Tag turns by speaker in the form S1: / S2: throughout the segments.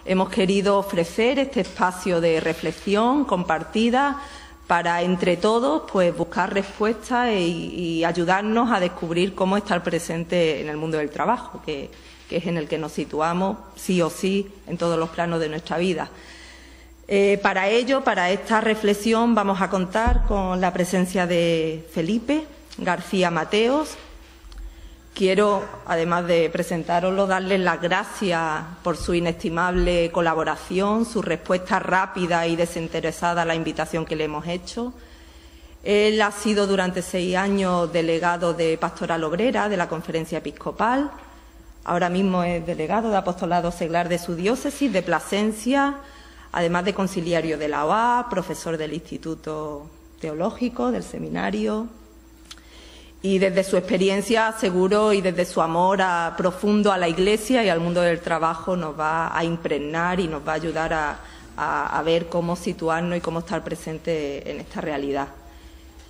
S1: hemos querido ofrecer este espacio de reflexión compartida para, entre todos, pues buscar respuestas y ayudarnos a descubrir cómo estar presente en el mundo del trabajo, que es en el que nos situamos sí o sí en todos los planos de nuestra vida. Para ello, para esta reflexión, vamos a contar con la presencia de Felipe García Mateos. Quiero, además de presentároslo, darles las gracias por su inestimable colaboración, su respuesta rápida y desinteresada a la invitación que le hemos hecho. Él ha sido durante 6 años delegado de Pastoral Obrera de la Conferencia Episcopal. Ahora mismo es delegado de Apostolado Seglar de su diócesis de Plasencia, además de conciliario de la OA, profesor del Instituto Teológico, del Seminario. Y desde su experiencia, seguro, y desde su amor profundo a la Iglesia y al mundo del trabajo, nos va a impregnar y nos va a ayudar a ver cómo situarnos y cómo estar presente en esta realidad.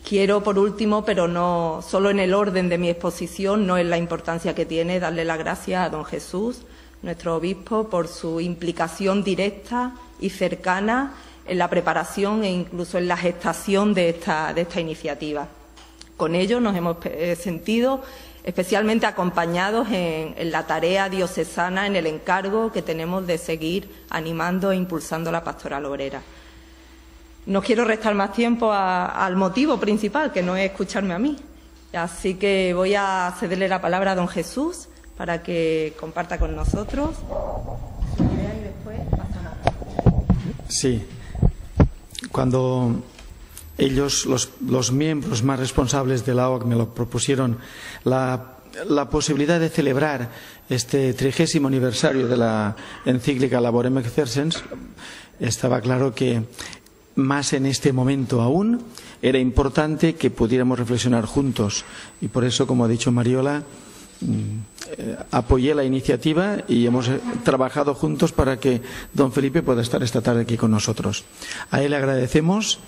S1: Quiero, por último, pero no solo en el orden de mi exposición, no en la importancia que tiene, darle las gracias a don Jesús, nuestro obispo, por su implicación directa y cercana en la preparación e incluso en la gestación de esta iniciativa. Con ello nos hemos sentido especialmente acompañados en la tarea diocesana, en el encargo que tenemos de seguir animando e impulsando la pastoral obrera. No quiero restar más tiempo al motivo principal, que no es escucharme a mí. Así que voy a cederle la palabra a don Jesús para que comparta con nosotros su idea y después pasamos.
S2: Sí. Cuando ellos, los miembros más responsables de la OAC, me lo propusieron, la posibilidad de celebrar este 30º aniversario de la encíclica Laborem Exercens, estaba claro que más en este momento aún era importante que pudiéramos reflexionar juntos, y por eso, como ha dicho Mariola, apoyé la iniciativa y hemos trabajado juntos para que don Felipe pueda estar esta tarde aquí con nosotros. A él le agradecemos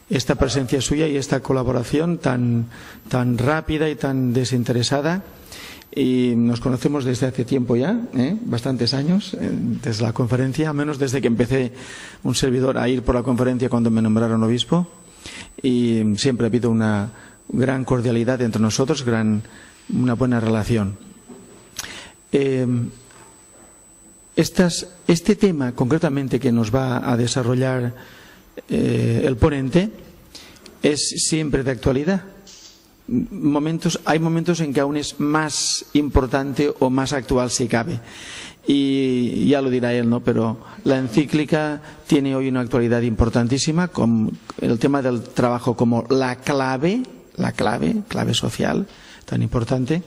S2: esta presencia suya y esta colaboración tan rápida y tan desinteresada. Y nos conocemos desde hace tiempo ya, bastantes años, desde la conferencia, al menos desde que empecé un servidor a ir por la conferencia cuando me nombraron obispo, y siempre ha habido una gran cordialidad entre nosotros, una buena relación. Este tema concretamente que nos va a desarrollar el ponente es siempre de actualidad. Hay momentos en que aún es más importante o más actual si cabe, y ya lo dirá él, ¿no? Pero la encíclica tiene hoy una actualidad importantísima, con el tema del trabajo como la clave social tan importante,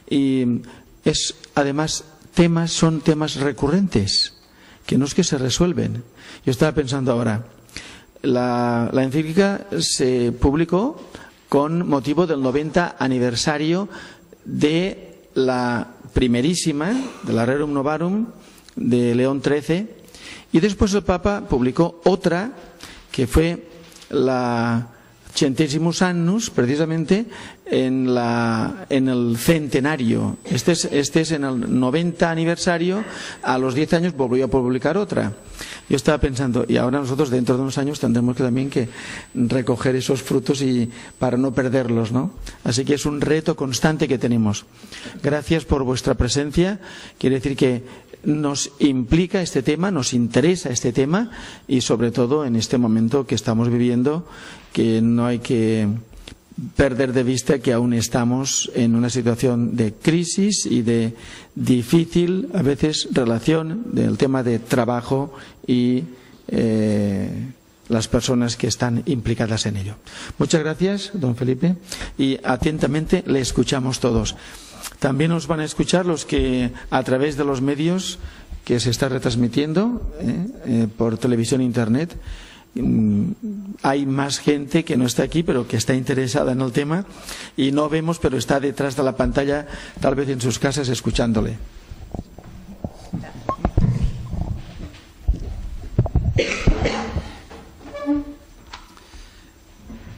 S2: y es además son temas recurrentes, que no es que se resuelven. Yo estaba pensando ahora, la encíclica se publicó con motivo del 90 aniversario de la primerísima, de la Rerum Novarum de León XIII, y después el Papa publicó otra que fue la Centesimus Annus, precisamente en el centenario. Este es en el 90 aniversario, a los 10 años volvió a publicar otra. Yo estaba pensando, y ahora nosotros dentro de unos años tendremos también que recoger esos frutos y para no perderlos, ¿no? Así que es un reto constante que tenemos. Gracias por vuestra presencia. Quiere decir que nos implica este tema, nos interesa este tema, y sobre todo en este momento que estamos viviendo, que no hay que perder de vista que aún estamos en una situación de crisis y de difícil, a veces, relación del tema de trabajo y las personas que están implicadas en ello. Muchas gracias, don Felipe, y atentamente le escuchamos todos. También nos van a escuchar los que, a través de los medios que se está retransmitiendo por televisión e internet. Hay más gente que no está aquí, pero que está interesada en el tema, y no vemos, pero está detrás de la pantalla, tal vez en sus casas, escuchándole.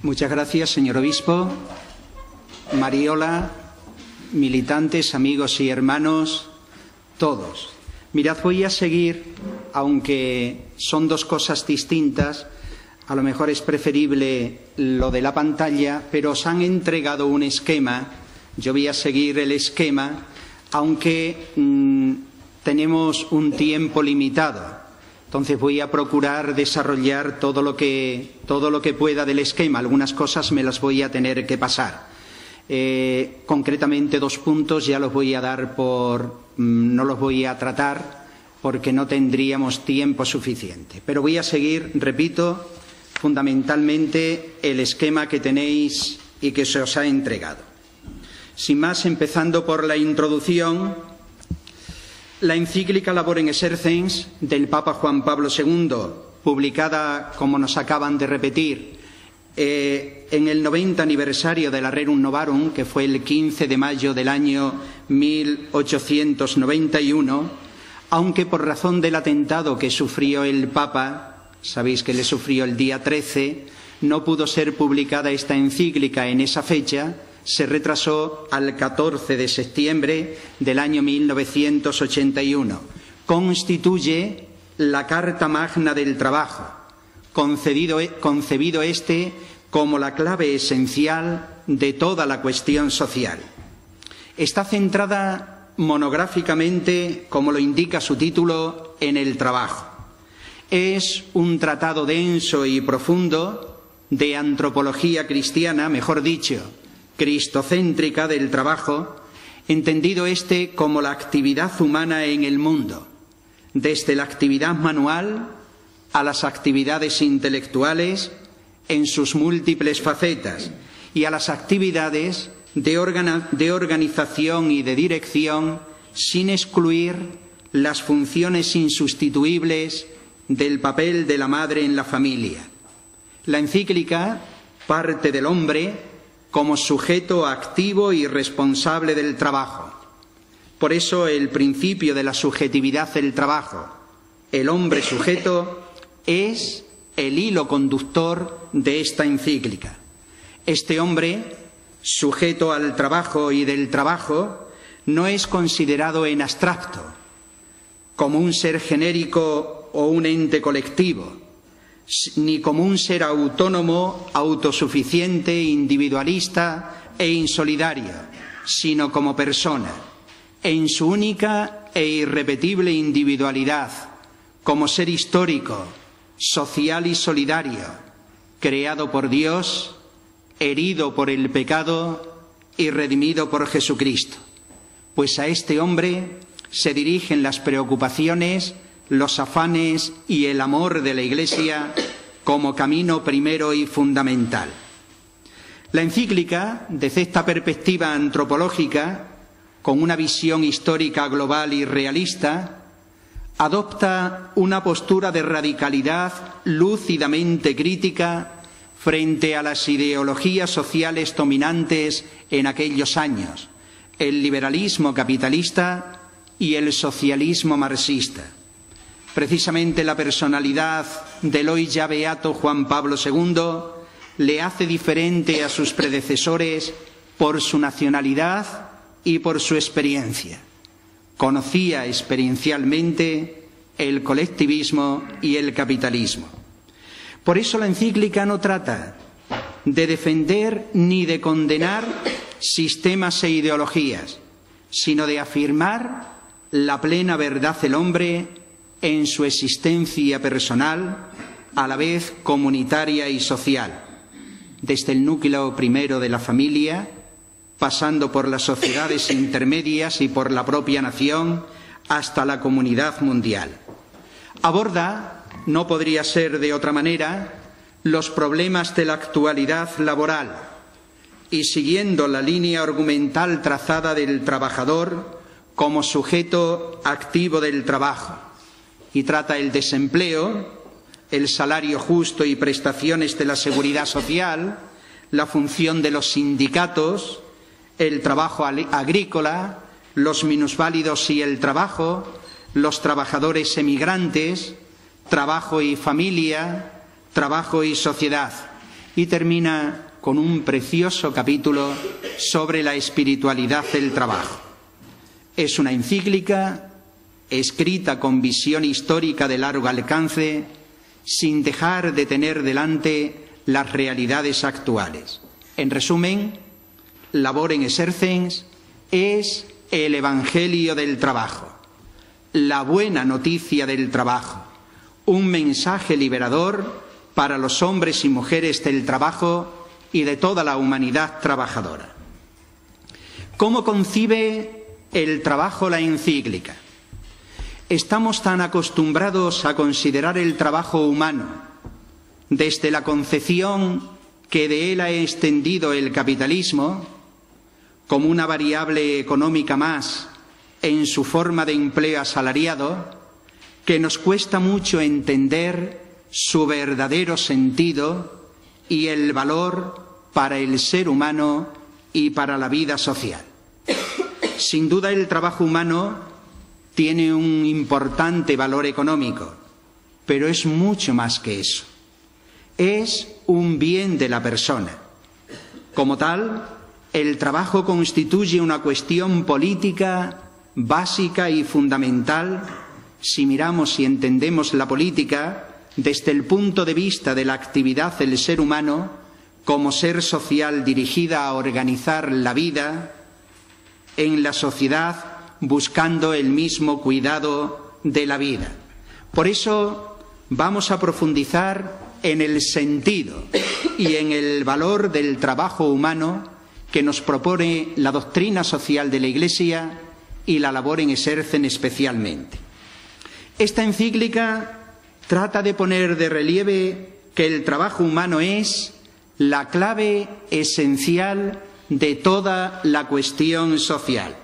S3: Muchas gracias, señor obispo. Mariola, militantes, amigos y hermanos, todos. Mirad, voy a seguir aunque son dos cosas distintas, a lo mejor es preferible lo de la pantalla, pero os han entregado un esquema. Yo voy a seguir el esquema, aunque tenemos un tiempo limitado. Entonces voy a procurar desarrollar todo lo que pueda del esquema. Algunas cosas me las voy a tener que pasar. Concretamente 2 puntos ya los voy a dar no los voy a tratar porque no tendríamos tiempo suficiente. Pero voy a seguir, repito, fundamentalmente el esquema que tenéis y que se os ha entregado. Sin más, empezando por la introducción, la encíclica Laborem Exercens del Papa Juan Pablo II, publicada, como nos acaban de repetir, en el 90 aniversario de la Rerum Novarum, que fue el 15 de mayo del año 1891, aunque por razón del atentado que sufrió el Papa, sabéis que le sufrió el día 13, no pudo ser publicada esta encíclica en esa fecha, se retrasó al 14 de septiembre del año 1981. Constituye la Carta Magna del Trabajo, concebido como la clave esencial de toda la cuestión social. Está centrada monográficamente, como lo indica su título, en el trabajo. Es un tratado denso y profundo de antropología cristiana, mejor dicho, cristocéntrica del trabajo, entendido como la actividad humana en el mundo, desde la actividad manual a las actividades intelectuales en sus múltiples facetas y a las actividades de organización y de dirección, sin excluir las funciones insustituibles del papel de la madre en la familia. La encíclica parte del hombre como sujeto activo y responsable del trabajo. Por eso el principio de la subjetividad del trabajo, el hombre sujeto, es el hilo conductor de esta encíclica. Este hombre, sujeto al trabajo y del trabajo, no es considerado en abstracto, como un ser genérico o un ente colectivo, ni como un ser autónomo, autosuficiente, individualista e insolidario, sino como persona, en su única e irrepetible individualidad, como ser histórico, social y solidario, creado por Dios, herido por el pecado y redimido por Jesucristo. Pues a este hombre se dirigen las preocupaciones, los afanes y el amor de la Iglesia como camino primero y fundamental. La encíclica, desde esta perspectiva antropológica, con una visión histórica global y realista, adopta una postura de radicalidad lúcidamente crítica frente a las ideologías sociales dominantes en aquellos años, el liberalismo capitalista y el socialismo marxista. Precisamente la personalidad del hoy ya beato Juan Pablo II le hace diferente a sus predecesores por su nacionalidad y por su experiencia. Conocía experiencialmente el colectivismo y el capitalismo. Por eso la encíclica no trata de defender ni de condenar sistemas e ideologías, sino de afirmar la plena verdad del hombre en su existencia personal, a la vez comunitaria y social, desde el núcleo primero de la familia, pasando por las sociedades intermedias y por la propia nación, hasta la comunidad mundial. Aborda, no podría ser de otra manera, los problemas de la actualidad laboral y, siguiendo la línea argumental trazada del trabajador como sujeto activo del trabajo, y trata el desempleo, el salario justo y prestaciones de la seguridad social, la función de los sindicatos, el trabajo agrícola, los minusválidos y el trabajo, los trabajadores emigrantes, trabajo y familia, trabajo y sociedad. Y termina con un precioso capítulo sobre la espiritualidad del trabajo. Es una encíclica escrita con visión histórica de largo alcance, sin dejar de tener delante las realidades actuales. En resumen, Laborem Exercens es el Evangelio del trabajo, la buena noticia del trabajo, un mensaje liberador para los hombres y mujeres del trabajo y de toda la humanidad trabajadora. ¿Cómo concibe el trabajo la encíclica? Estamos tan acostumbrados a considerar el trabajo humano, desde la concepción que de él ha extendido el capitalismo, como una variable económica más en su forma de empleo asalariado, que nos cuesta mucho entender su verdadero sentido y el valor para el ser humano y para la vida social. Sin duda, el trabajo humano tiene un importante valor económico, pero es mucho más que eso. Es un bien de la persona. Como tal, el trabajo constituye una cuestión política básica y fundamental si miramos y entendemos la política desde el punto de vista de la actividad del ser humano como ser social dirigida a organizar la vida en la sociedad buscando el mismo cuidado de la vida. Por eso vamos a profundizar en el sentido y en el valor del trabajo humano que nos propone la doctrina social de la Iglesia y la Laborem Exercens especialmente. Esta encíclica trata de poner de relieve que el trabajo humano es la clave esencial de toda la cuestión social.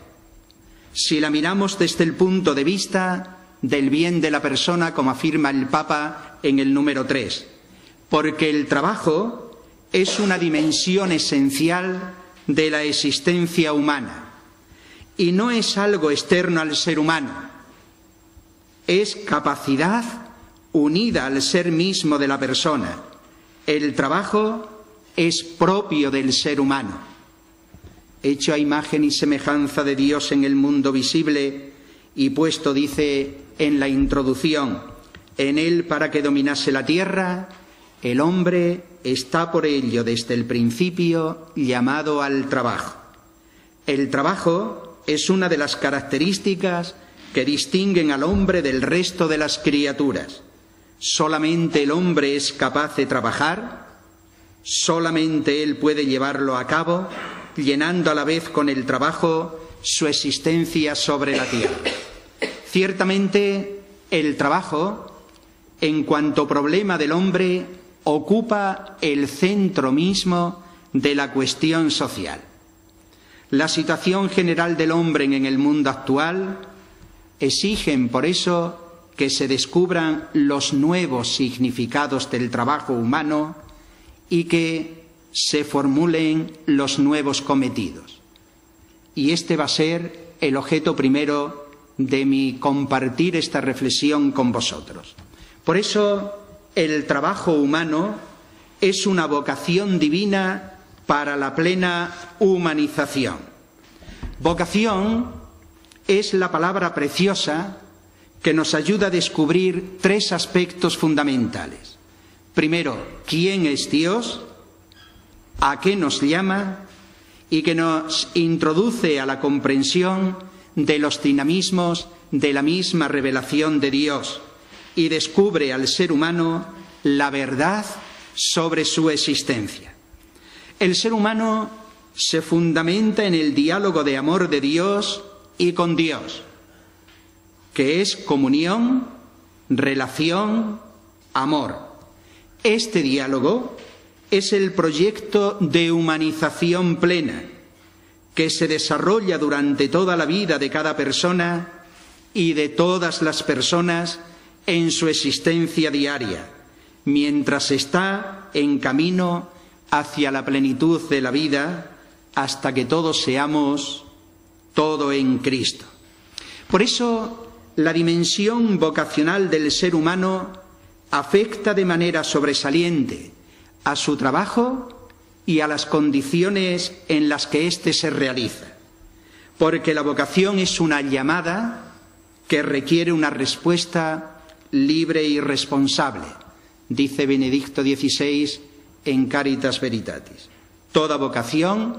S3: Si la miramos desde el punto de vista del bien de la persona, como afirma el Papa en el número 3, porque el trabajo es una dimensión esencial de la existencia humana y no es algo externo al ser humano, es capacidad unida al ser mismo de la persona. El trabajo es propio del ser humano. Hecho a imagen y semejanza de Dios en el mundo visible y puesto, dice en la introducción, en él para que dominase la tierra, el hombre está por ello desde el principio llamado al trabajo. El trabajo es una de las características que distinguen al hombre del resto de las criaturas. Solamente el hombre es capaz de trabajar, solamente él puede llevarlo a cabo, llenando a la vez con el trabajo su existencia sobre la tierra. Ciertamente, el trabajo, en cuanto problema del hombre, ocupa el centro mismo de la cuestión social. La situación general del hombre en el mundo actual exigen, por eso, que se descubran los nuevos significados del trabajo humano y que se formulen los nuevos cometidos. Y este va a ser el objeto primero de mi compartir esta reflexión con vosotros. Por eso, el trabajo humano es una vocación divina para la plena humanización. Vocación es la palabra preciosa que nos ayuda a descubrir tres aspectos fundamentales. Primero, ¿quién es Dios? ¿A qué nos llama? Y que nos introduce a la comprensión de los dinamismos de la misma revelación de Dios y descubre al ser humano la verdad sobre su existencia. El ser humano se fundamenta en el diálogo de amor de Dios y con Dios, que es comunión, relación, amor. Este diálogo es el proyecto de humanización plena que se desarrolla durante toda la vida de cada persona y de todas las personas en su existencia diaria, mientras está en camino hacia la plenitud de la vida, hasta que todos seamos todo en Cristo. Por eso, la dimensión vocacional del ser humano afecta de manera sobresaliente a su trabajo y a las condiciones en las que éste se realiza, porque la vocación es una llamada que requiere una respuesta libre y responsable, dice Benedicto XVI en Caritas Veritatis. Toda vocación,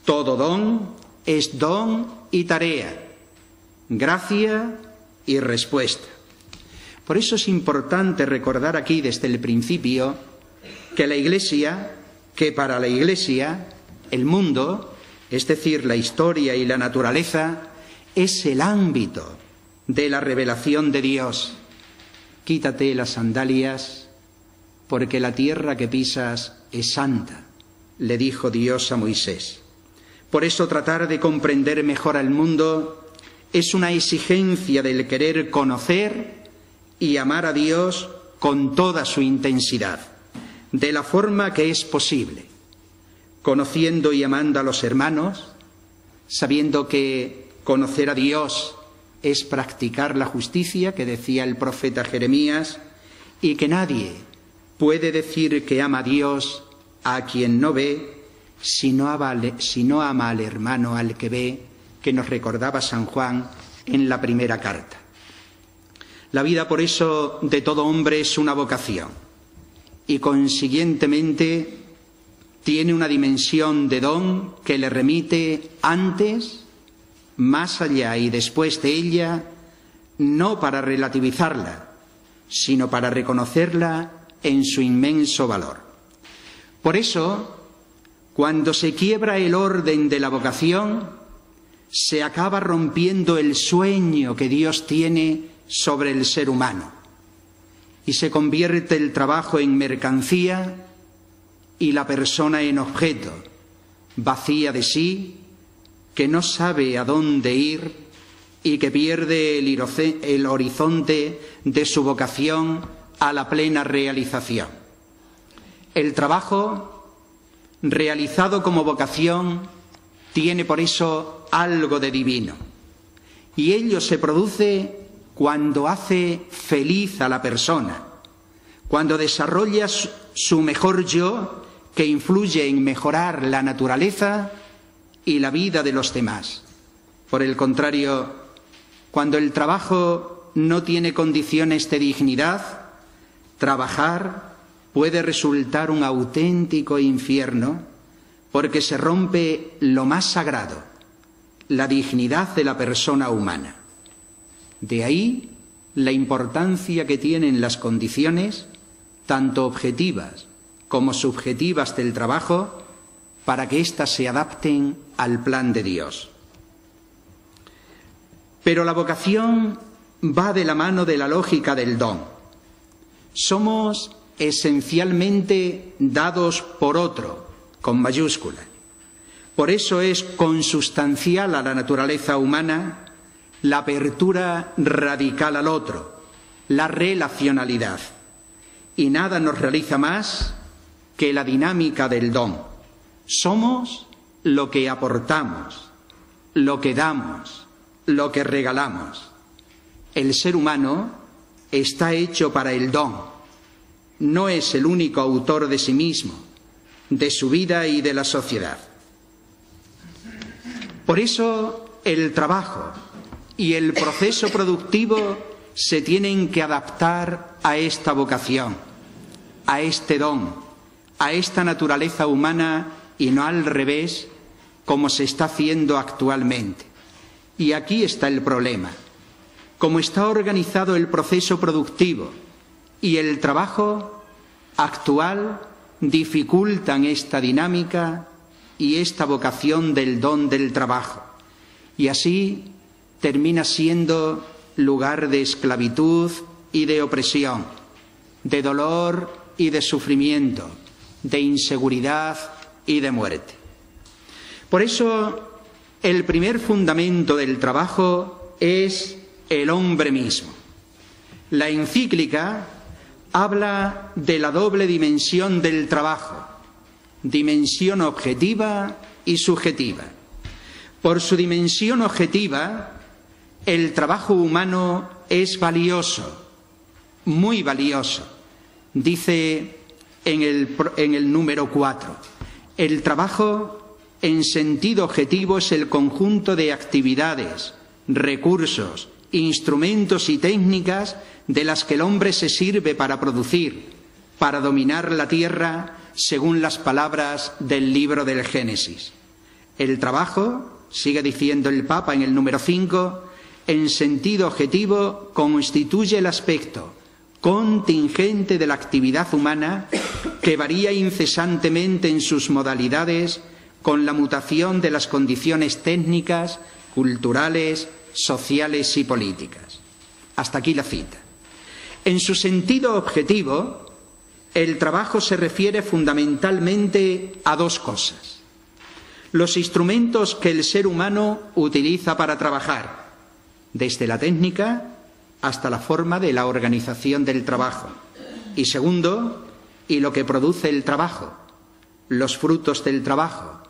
S3: todo don, es don y tarea, gracia y respuesta. Por eso es importante recordar aquí desde el principio que para la Iglesia, el mundo, es decir, la historia y la naturaleza, es el ámbito de la revelación de Dios. Quítate las sandalias, porque la tierra que pisas es santa, le dijo Dios a Moisés. Por eso tratar de comprender mejor al mundo es una exigencia del querer conocer y amar a Dios con toda su intensidad, de la forma que es posible, conociendo y amando a los hermanos, sabiendo que conocer a Dios es practicar la justicia, que decía el profeta Jeremías, y que nadie puede decir que ama a Dios a quien no ve, si no ama al hermano al que ve, que nos recordaba San Juan en la primera carta. La vida, por eso, de todo hombre es una vocación y, consiguientemente, tiene una dimensión de don que le remite antes, más allá y después de ella, no para relativizarla, sino para reconocerla en su inmenso valor. Por eso, cuando se quiebra el orden de la vocación, se acaba rompiendo el sueño que Dios tiene sobre el ser humano y se convierte el trabajo en mercancía y la persona en objeto, vacía de sí, que no sabe a dónde ir y que pierde el horizonte de su vocación a la plena realización. El trabajo, realizado como vocación, tiene por eso algo de divino, y ello se produce cuando hace feliz a la persona, cuando desarrolla su mejor yo, que influye en mejorar la naturaleza y la vida de los demás. Por el contrario, cuando el trabajo no tiene condiciones de dignidad, trabajar puede resultar un auténtico infierno, porque se rompe lo más sagrado, la dignidad de la persona humana. De ahí la importancia que tienen las condiciones, tanto objetivas como subjetivas del trabajo, para que éstas se adapten al plan de Dios. Pero la vocación va de la mano de la lógica del don. Somos esencialmente dados por otro, con mayúscula. Por eso es consustancial a la naturaleza humana la apertura radical al otro, la relacionalidad. Y nada nos realiza más que la dinámica del don. Somos lo que aportamos, lo que damos, lo que regalamos. El ser humano está hecho para el don. No es el único autor de sí mismo, de su vida y de la sociedad. Por eso el trabajo y el proceso productivo se tienen que adaptar a esta vocación, a este don, a esta naturaleza humana y no al revés, como se está haciendo actualmente. Y aquí está el problema. Como está organizado el proceso productivo y el trabajo actual, dificultan esta dinámica y esta vocación del don del trabajo. Y así termina siendo lugar de esclavitud y de opresión, de dolor y de sufrimiento, de inseguridad y de muerte. Por eso, el primer fundamento del trabajo es el hombre mismo. La encíclica habla de la doble dimensión del trabajo, dimensión objetiva y subjetiva. Por su dimensión objetiva, el trabajo humano es valioso, muy valioso. Dice en el número 4, el trabajo en sentido objetivo es el conjunto de actividades, recursos instrumentos y técnicas de las que el hombre se sirve para producir, para dominar la tierra, según las palabras del libro del Génesis. El trabajo, sigue diciendo el Papa en el número 5, en sentido objetivo constituye el aspecto contingente de la actividad humana que varía incesantemente en sus modalidades con la mutación de las condiciones técnicas, culturales, sociales y políticas. Hasta aquí la cita. En su sentido objetivo, el trabajo se refiere fundamentalmente a dos cosas: los instrumentos que el ser humano utiliza para trabajar, desde la técnica hasta la forma de la organización del trabajo, y segundo, y lo que produce el trabajo, los frutos del trabajo,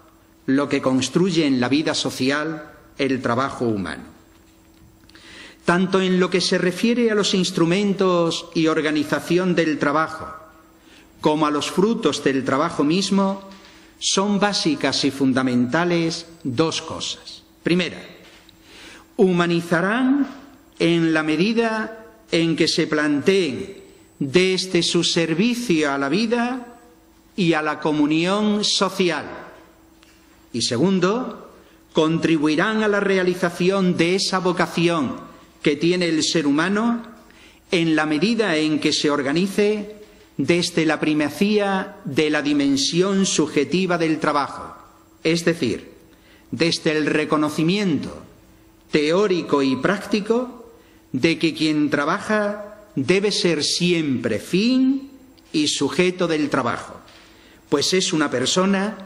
S3: lo que construye en la vida social el trabajo humano. Tanto en lo que se refiere a los instrumentos y organización del trabajo, como a los frutos del trabajo mismo, son básicas y fundamentales dos cosas. Primera, humanizarán en la medida en que se planteen desde su servicio a la vida y a la comunión social. Y segundo, contribuirán a la realización de esa vocación que tiene el ser humano en la medida en que se organice desde la primacía de la dimensión subjetiva del trabajo, es decir, desde el reconocimiento teórico y práctico de que quien trabaja debe ser siempre fin y sujeto del trabajo, pues es una persona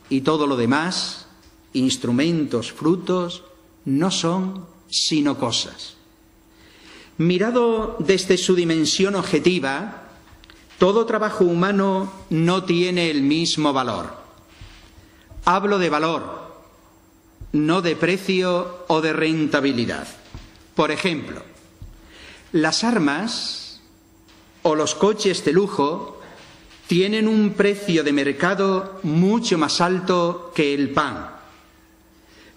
S3: y todo lo demás, instrumentos, frutos, no son sino cosas. Mirado desde su dimensión objetiva, todo trabajo humano no tiene el mismo valor. Hablo de valor, no de precio o de rentabilidad. Por ejemplo, las armas o los coches de lujo tienen un precio de mercado mucho más alto que el pan.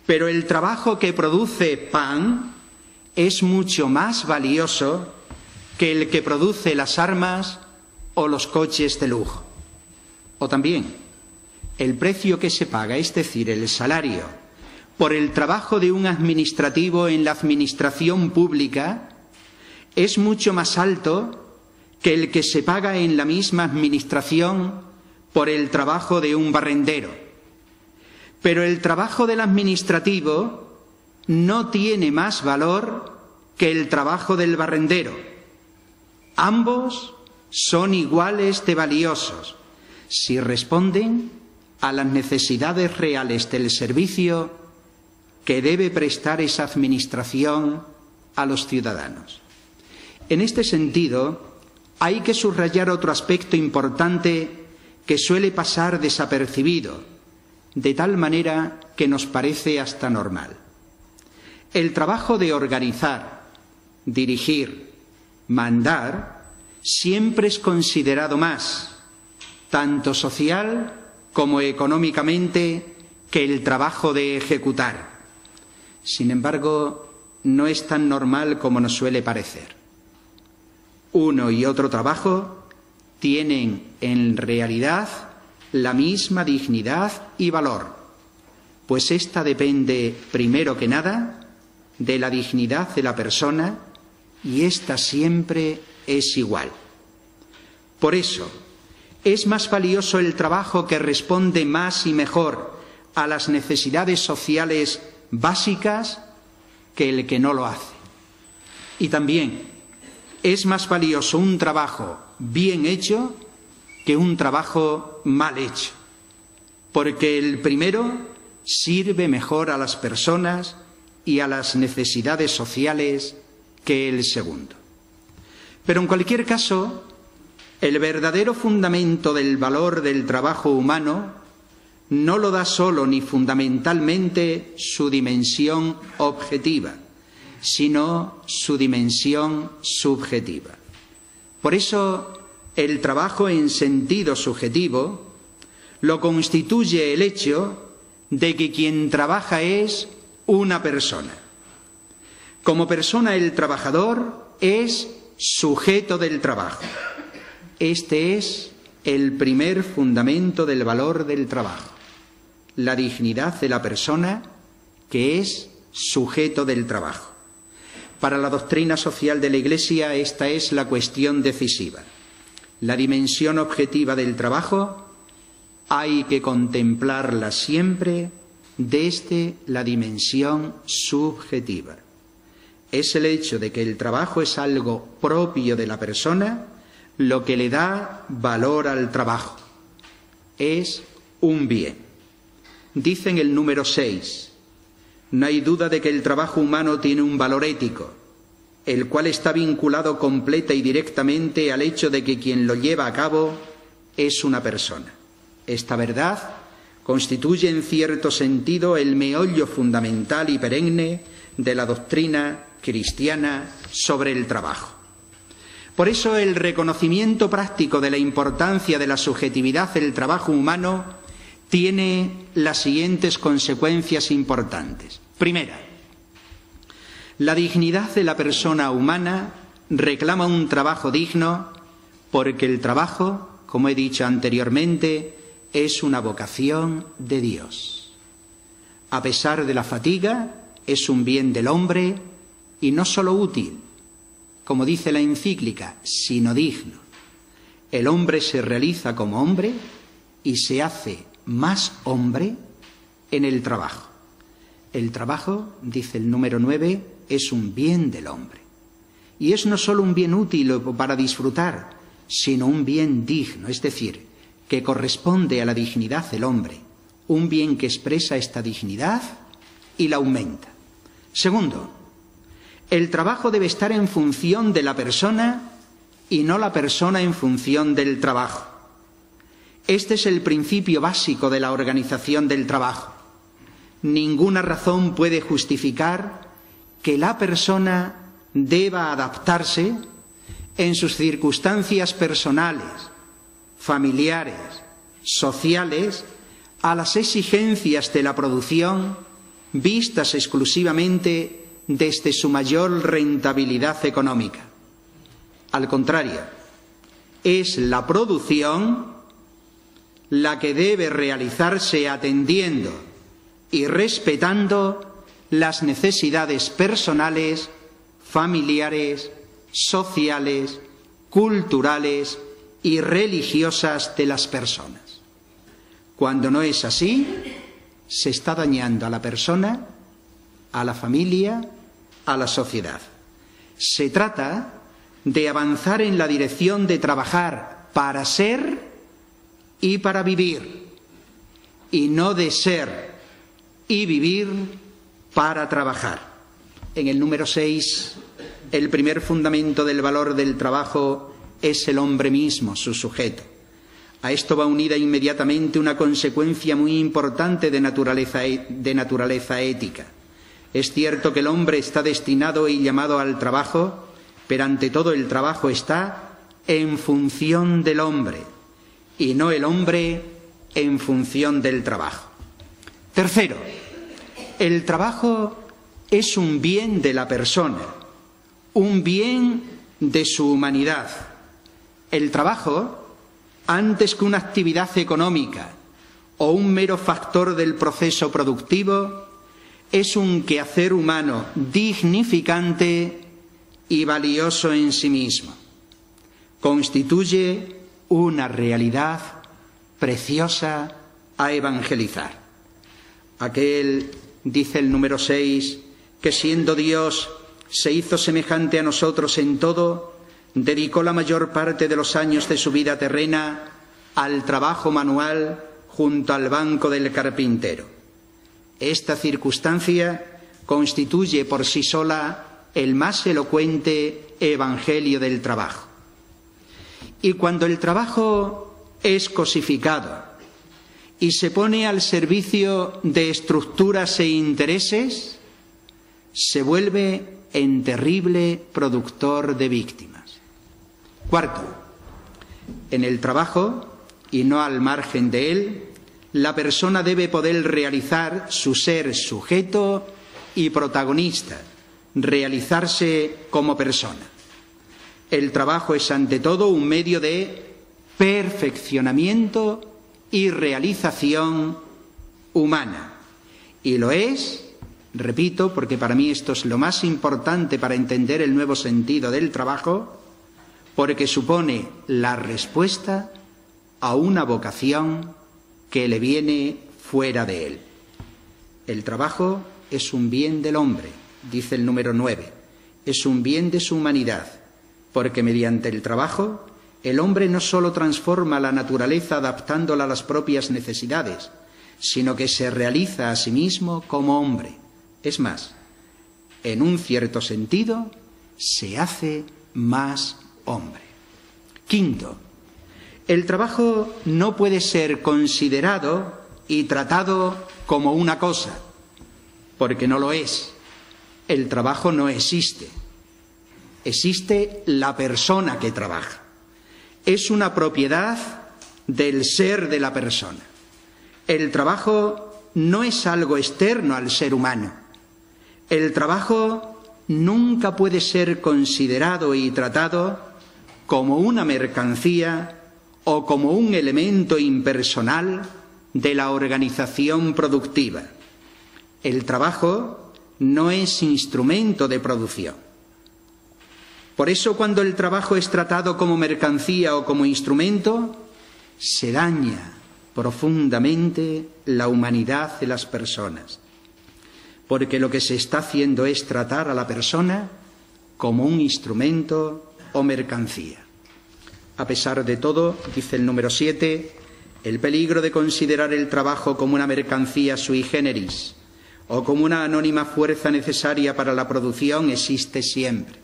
S3: Pero el trabajo que produce pan es mucho más valioso que el que produce las armas o los coches de lujo. O también, el precio que se paga, es decir, el salario, por el trabajo de un administrativo en la administración pública, es mucho más alto que el que se paga en la misma administración por el trabajo de un barrendero. Pero el trabajo del administrativo no tiene más valor que el trabajo del barrendero. Ambos son iguales de valiosos si responden a las necesidades reales del servicio que debe prestar esa administración a los ciudadanos. En este sentido, hay que subrayar otro aspecto importante que suele pasar desapercibido, de tal manera que nos parece hasta normal. El trabajo de organizar, dirigir, mandar, siempre es considerado más, tanto social como económicamente, que el trabajo de ejecutar. Sin embargo, no es tan normal como nos suele parecer. Uno y otro trabajo tienen en realidad la misma dignidad y valor, pues ésta depende, primero que nada, de la dignidad de la persona, y ésta siempre es igual. Por eso, es más valioso el trabajo que responde más y mejor a las necesidades sociales básicas que el que no lo hace. Y también es más valioso un trabajo bien hecho que un trabajo mal hecho, porque el primero sirve mejor a las personas y a las necesidades sociales que el segundo. Pero en cualquier caso, el verdadero fundamento del valor del trabajo humano no lo da solo ni fundamentalmente su dimensión objetiva, sino su dimensión subjetiva. Por eso, el trabajo en sentido subjetivo lo constituye el hecho de que quien trabaja es una persona. Como persona, el trabajador es sujeto del trabajo. Este es el primer fundamento del valor del trabajo. La dignidad de la persona que es sujeto del trabajo. Para la doctrina social de la Iglesia esta es la cuestión decisiva. La dimensión objetiva del trabajo hay que contemplarla siempre desde la dimensión subjetiva. Es el hecho de que el trabajo es algo propio de la persona lo que le da valor al trabajo. Es un bien. Dice en el número 6, no hay duda de que el trabajo humano tiene un valor ético, el cual está vinculado completa y directamente al hecho de que quien lo lleva a cabo es una persona. Esta verdad constituye en cierto sentido el meollo fundamental y perenne de la doctrina cristiana sobre el trabajo. Por eso el reconocimiento práctico de la importancia de la subjetividad del trabajo humano tiene las siguientes consecuencias importantes. Primera, la dignidad de la persona humana reclama un trabajo digno porque el trabajo, como he dicho anteriormente, es una vocación de Dios. A pesar de la fatiga, es un bien del hombre y no solo útil, como dice la encíclica, sino digno. El hombre se realiza como hombre y se hace más hombre en el trabajo. El trabajo, dice el número 9, es un bien del hombre. Y es no solo un bien útil para disfrutar, sino un bien digno, es decir, que corresponde a la dignidad del hombre, un bien que expresa esta dignidad y la aumenta. Segundo, el trabajo debe estar en función de la persona y no la persona en función del trabajo. Este es el principio básico de la organización del trabajo. Ninguna razón puede justificar que la persona deba adaptarse en sus circunstancias personales, familiares, sociales, a las exigencias de la producción vistas exclusivamente desde su mayor rentabilidad económica. Al contrario, es la producción la que debe realizarse atendiendo y respetando las necesidades personales, familiares, sociales, culturales y religiosas de las personas. Cuando no es así, se está dañando a la persona, a la familia, a la sociedad. Se trata de avanzar en la dirección de trabajar para ser y para vivir, y no de ser y vivir para trabajar. En el número 6, el primer fundamento del valor del trabajo es el hombre mismo, su sujeto. A esto va unida inmediatamente una consecuencia muy importante de naturaleza ética. Es cierto que el hombre está destinado y llamado al trabajo, pero ante todo el trabajo está en función del hombre y no el hombre en función del trabajo. Tercero, el trabajo es un bien de la persona, un bien de su humanidad. El trabajo, antes que una actividad económica o un mero factor del proceso productivo, es un quehacer humano dignificante y valioso en sí mismo. Constituye una realidad preciosa a evangelizar. Aquel, dice el número 6, que siendo Dios se hizo semejante a nosotros en todo, dedicó la mayor parte de los años de su vida terrena al trabajo manual junto al banco del carpintero. Esta circunstancia constituye por sí sola el más elocuente evangelio del trabajo. Y cuando el trabajo es cosificado y se pone al servicio de estructuras e intereses, se vuelve en terrible productor de víctimas. Cuarto, en el trabajo, y no al margen de él, la persona debe poder realizar su ser sujeto y protagonista, realizarse como persona. El trabajo es ante todo un medio de perfeccionamiento y realización humana. Y lo es, repito, porque para mí esto es lo más importante para entender el nuevo sentido del trabajo, porque supone la respuesta a una vocación que le viene fuera de él. El trabajo es un bien del hombre, dice el número 9, es un bien de su humanidad, porque mediante el trabajo el hombre no solo transforma la naturaleza adaptándola a las propias necesidades, sino que se realiza a sí mismo como hombre. Es más, en un cierto sentido, se hace más hombre. Quinto, el trabajo no puede ser considerado y tratado como una cosa, porque no lo es. El trabajo no existe. Existe la persona que trabaja. Es una propiedad del ser de la persona. El trabajo no es algo externo al ser humano. El trabajo nunca puede ser considerado y tratado como una mercancía o como un elemento impersonal de la organización productiva. El trabajo no es instrumento de producción. Por eso, cuando el trabajo es tratado como mercancía o como instrumento, se daña profundamente la humanidad de las personas, porque lo que se está haciendo es tratar a la persona como un instrumento o mercancía. A pesar de todo, dice el número 7, el peligro de considerar el trabajo como una mercancía sui generis o como una anónima fuerza necesaria para la producción existe siempre,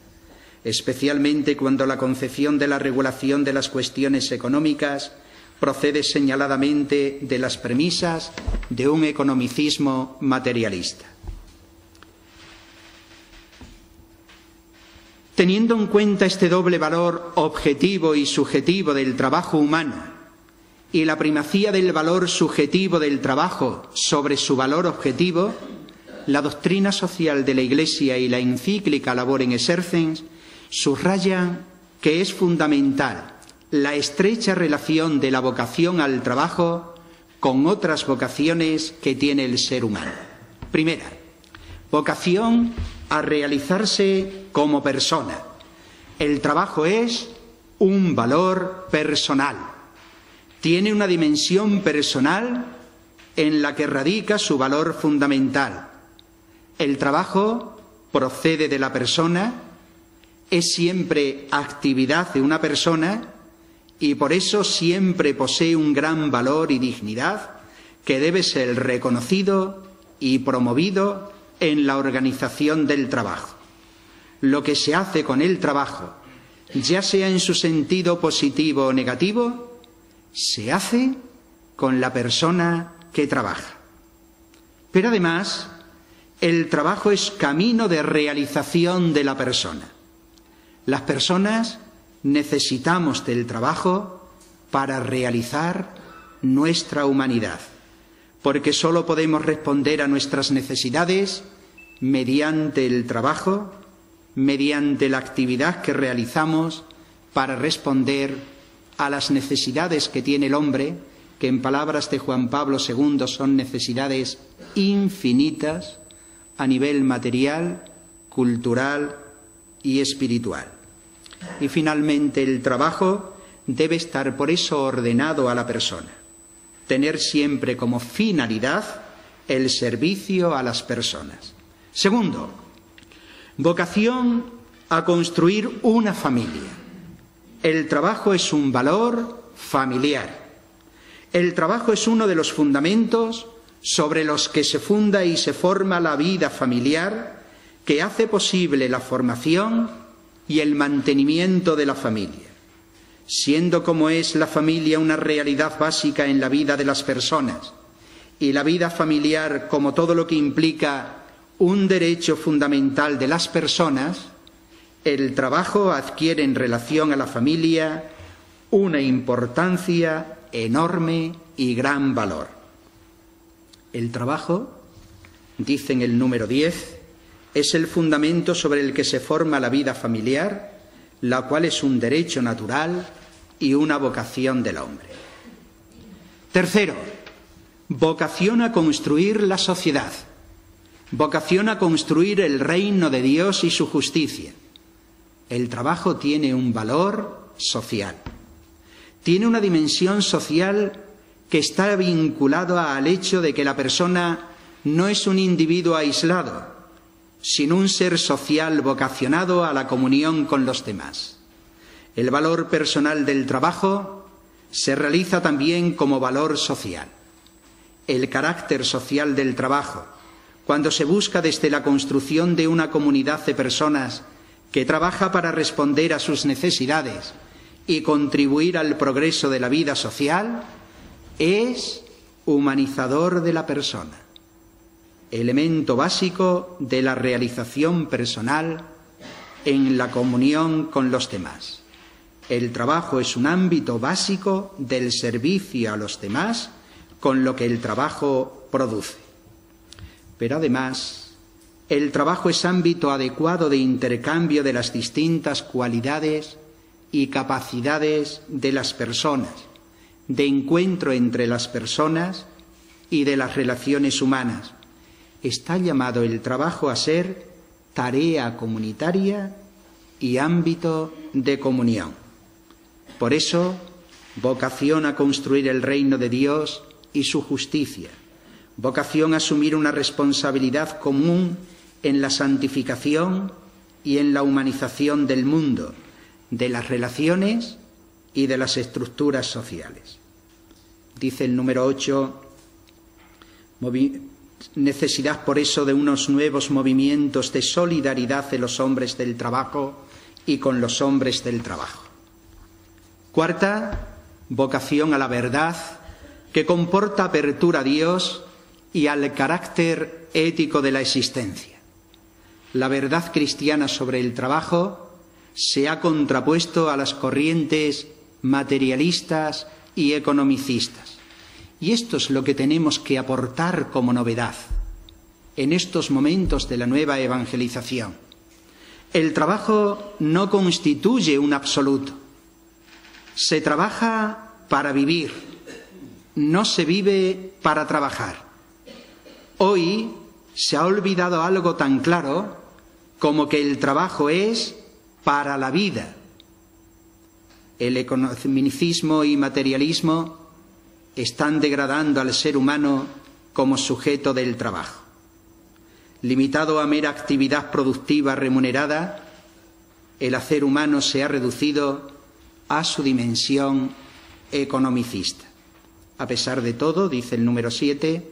S3: especialmente cuando la concepción de la regulación de las cuestiones económicas procede señaladamente de las premisas de un economicismo materialista. Teniendo en cuenta este doble valor objetivo y subjetivo del trabajo humano y la primacía del valor subjetivo del trabajo sobre su valor objetivo, la doctrina social de la Iglesia y la encíclica Labor in Exercens subrayan que es fundamental la estrecha relación de la vocación al trabajo con otras vocaciones que tiene el ser humano. Primera, vocación a realizarse como persona. El trabajo es un valor personal. Tiene una dimensión personal en la que radica su valor fundamental. El trabajo procede de la persona, es siempre actividad de una persona y por eso siempre posee un gran valor y dignidad que debe ser reconocido y promovido en la organización del trabajo. Lo que se hace con el trabajo, ya sea en su sentido positivo o negativo, se hace con la persona que trabaja. Pero además, el trabajo es camino de realización de la persona. Las personas necesitamos del trabajo para realizar nuestra humanidad, porque solo podemos responder a nuestras necesidades mediante el trabajo, mediante la actividad que realizamos para responder a las necesidades que tiene el hombre, que en palabras de Juan Pablo II son necesidades infinitas a nivel material, cultural y espiritual. Y finalmente el trabajo debe estar por eso ordenado a la persona, tener siempre como finalidad el servicio a las personas. Segundo, vocación a construir una familia. El trabajo es un valor familiar. El trabajo es uno de los fundamentos sobre los que se funda y se forma la vida familiar, que hace posible la formación y el mantenimiento de la familia. Siendo como es la familia una realidad básica en la vida de las personas y la vida familiar como todo lo que implica un derecho fundamental de las personas, el trabajo adquiere en relación a la familia una importancia enorme y gran valor. El trabajo, dice en el número 10, es el fundamento sobre el que se forma la vida familiar, la cual es un derecho natural y una vocación del hombre. Tercero, vocación a construir la sociedad, vocación a construir el reino de Dios y su justicia. El trabajo tiene un valor social, tiene una dimensión social que está vinculado al hecho de que la persona no es un individuo aislado, sino un ser social vocacionado a la comunión con los demás. El valor personal del trabajo se realiza también como valor social. El carácter social del trabajo, cuando se busca desde la construcción de una comunidad de personas que trabaja para responder a sus necesidades y contribuir al progreso de la vida social, es humanizador de la persona, elemento básico de la realización personal en la comunión con los demás. El trabajo es un ámbito básico del servicio a los demás con lo que el trabajo produce. Pero además, el trabajo es ámbito adecuado de intercambio de las distintas cualidades y capacidades de las personas, de encuentro entre las personas y de las relaciones humanas. Está llamado el trabajo a ser tarea comunitaria y ámbito de comunión. Por eso, vocación a construir el reino de Dios y su justicia, vocación a asumir una responsabilidad común en la santificación y en la humanización del mundo, de las relaciones y de las estructuras sociales. Dice el número 8, necesidad por eso de unos nuevos movimientos de solidaridad de los hombres del trabajo y con los hombres del trabajo. Cuarta, vocación a la verdad, que comporta apertura a Dios y al carácter ético de la existencia. La verdad cristiana sobre el trabajo se ha contrapuesto a las corrientes materialistas y economicistas. Y esto es lo que tenemos que aportar como novedad en estos momentos de la nueva evangelización. El trabajo no constituye un absoluto. Se trabaja para vivir, no se vive para trabajar. Hoy se ha olvidado algo tan claro como que el trabajo es para la vida. El economicismo y materialismo están degradando al ser humano como sujeto del trabajo. Limitado a mera actividad productiva remunerada, el hacer humano se ha reducido a su dimensión economicista. A pesar de todo, dice el número 7,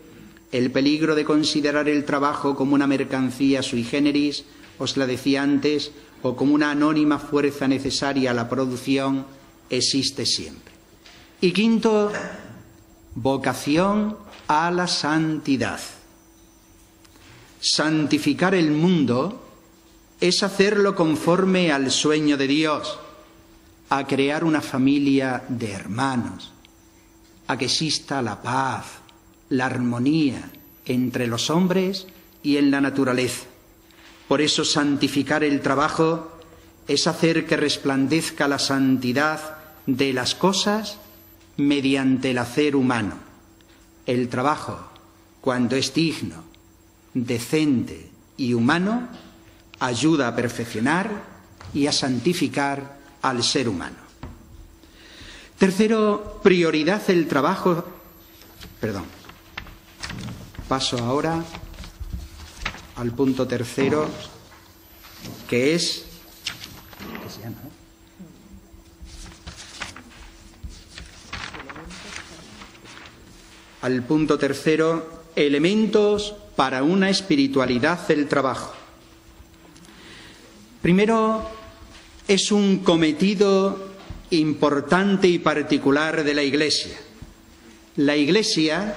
S3: el peligro de considerar el trabajo como una mercancía sui generis, os la decía antes, o como una anónima fuerza necesaria a la producción, existe siempre. Y quinto, vocación a la santidad. Santificar el mundo es hacerlo conforme al sueño de Dios, a crear una familia de hermanos, a que exista la paz, la armonía entre los hombres y en la naturaleza. Por eso santificar el trabajo es hacer que resplandezca la santidad de las cosas mediante el hacer humano. El trabajo, cuando es digno, decente y humano, ayuda a perfeccionar y a santificar al ser humano. Tercero, prioridad del trabajo. Paso ahora al punto tercero, que es al punto tercero, elementos para una espiritualidad del trabajo. Primero, es un cometido importante y particular de la Iglesia. La Iglesia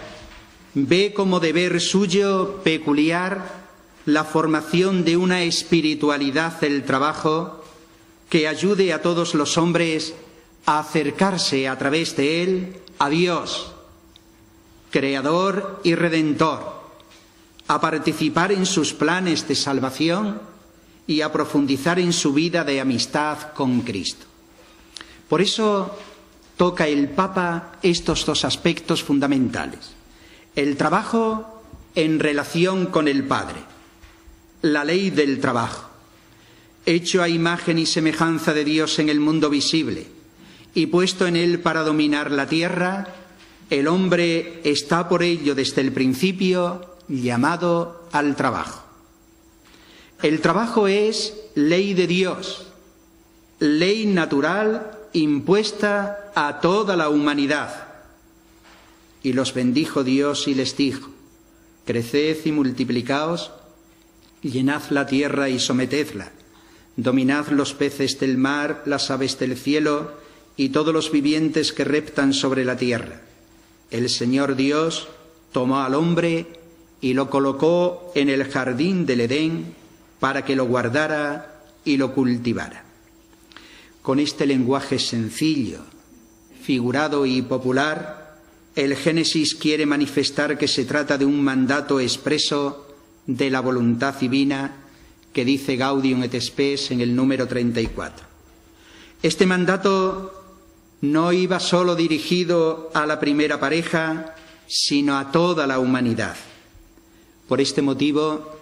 S3: ve como deber suyo peculiar la formación de una espiritualidad del trabajo que ayude a todos los hombres a acercarse a través de él a Dios, Creador y Redentor, a participar en sus planes de salvación y a profundizar en su vida de amistad con Cristo. Por eso toca el Papa estos dos aspectos fundamentales: el trabajo en relación con el Padre, la ley del trabajo, hecho a imagen y semejanza de Dios en el mundo visible y puesto en él para dominar la tierra. El hombre está por ello desde el principio llamado al trabajo. El trabajo es ley de Dios, ley natural impuesta a toda la humanidad. Y los bendijo Dios y les dijo: creced y multiplicaos, llenad la tierra y sometedla, dominad los peces del mar, las aves del cielo y todos los vivientes que reptan sobre la tierra. El Señor Dios tomó al hombre y lo colocó en el jardín del Edén para que lo guardara y lo cultivara. Con este lenguaje sencillo, figurado y popular, el Génesis quiere manifestar que se trata de un mandato expreso de la voluntad divina que dice Gaudium et Spes en el número 34. Este mandato no iba solo dirigido a la primera pareja, sino a toda la humanidad. Por este motivo,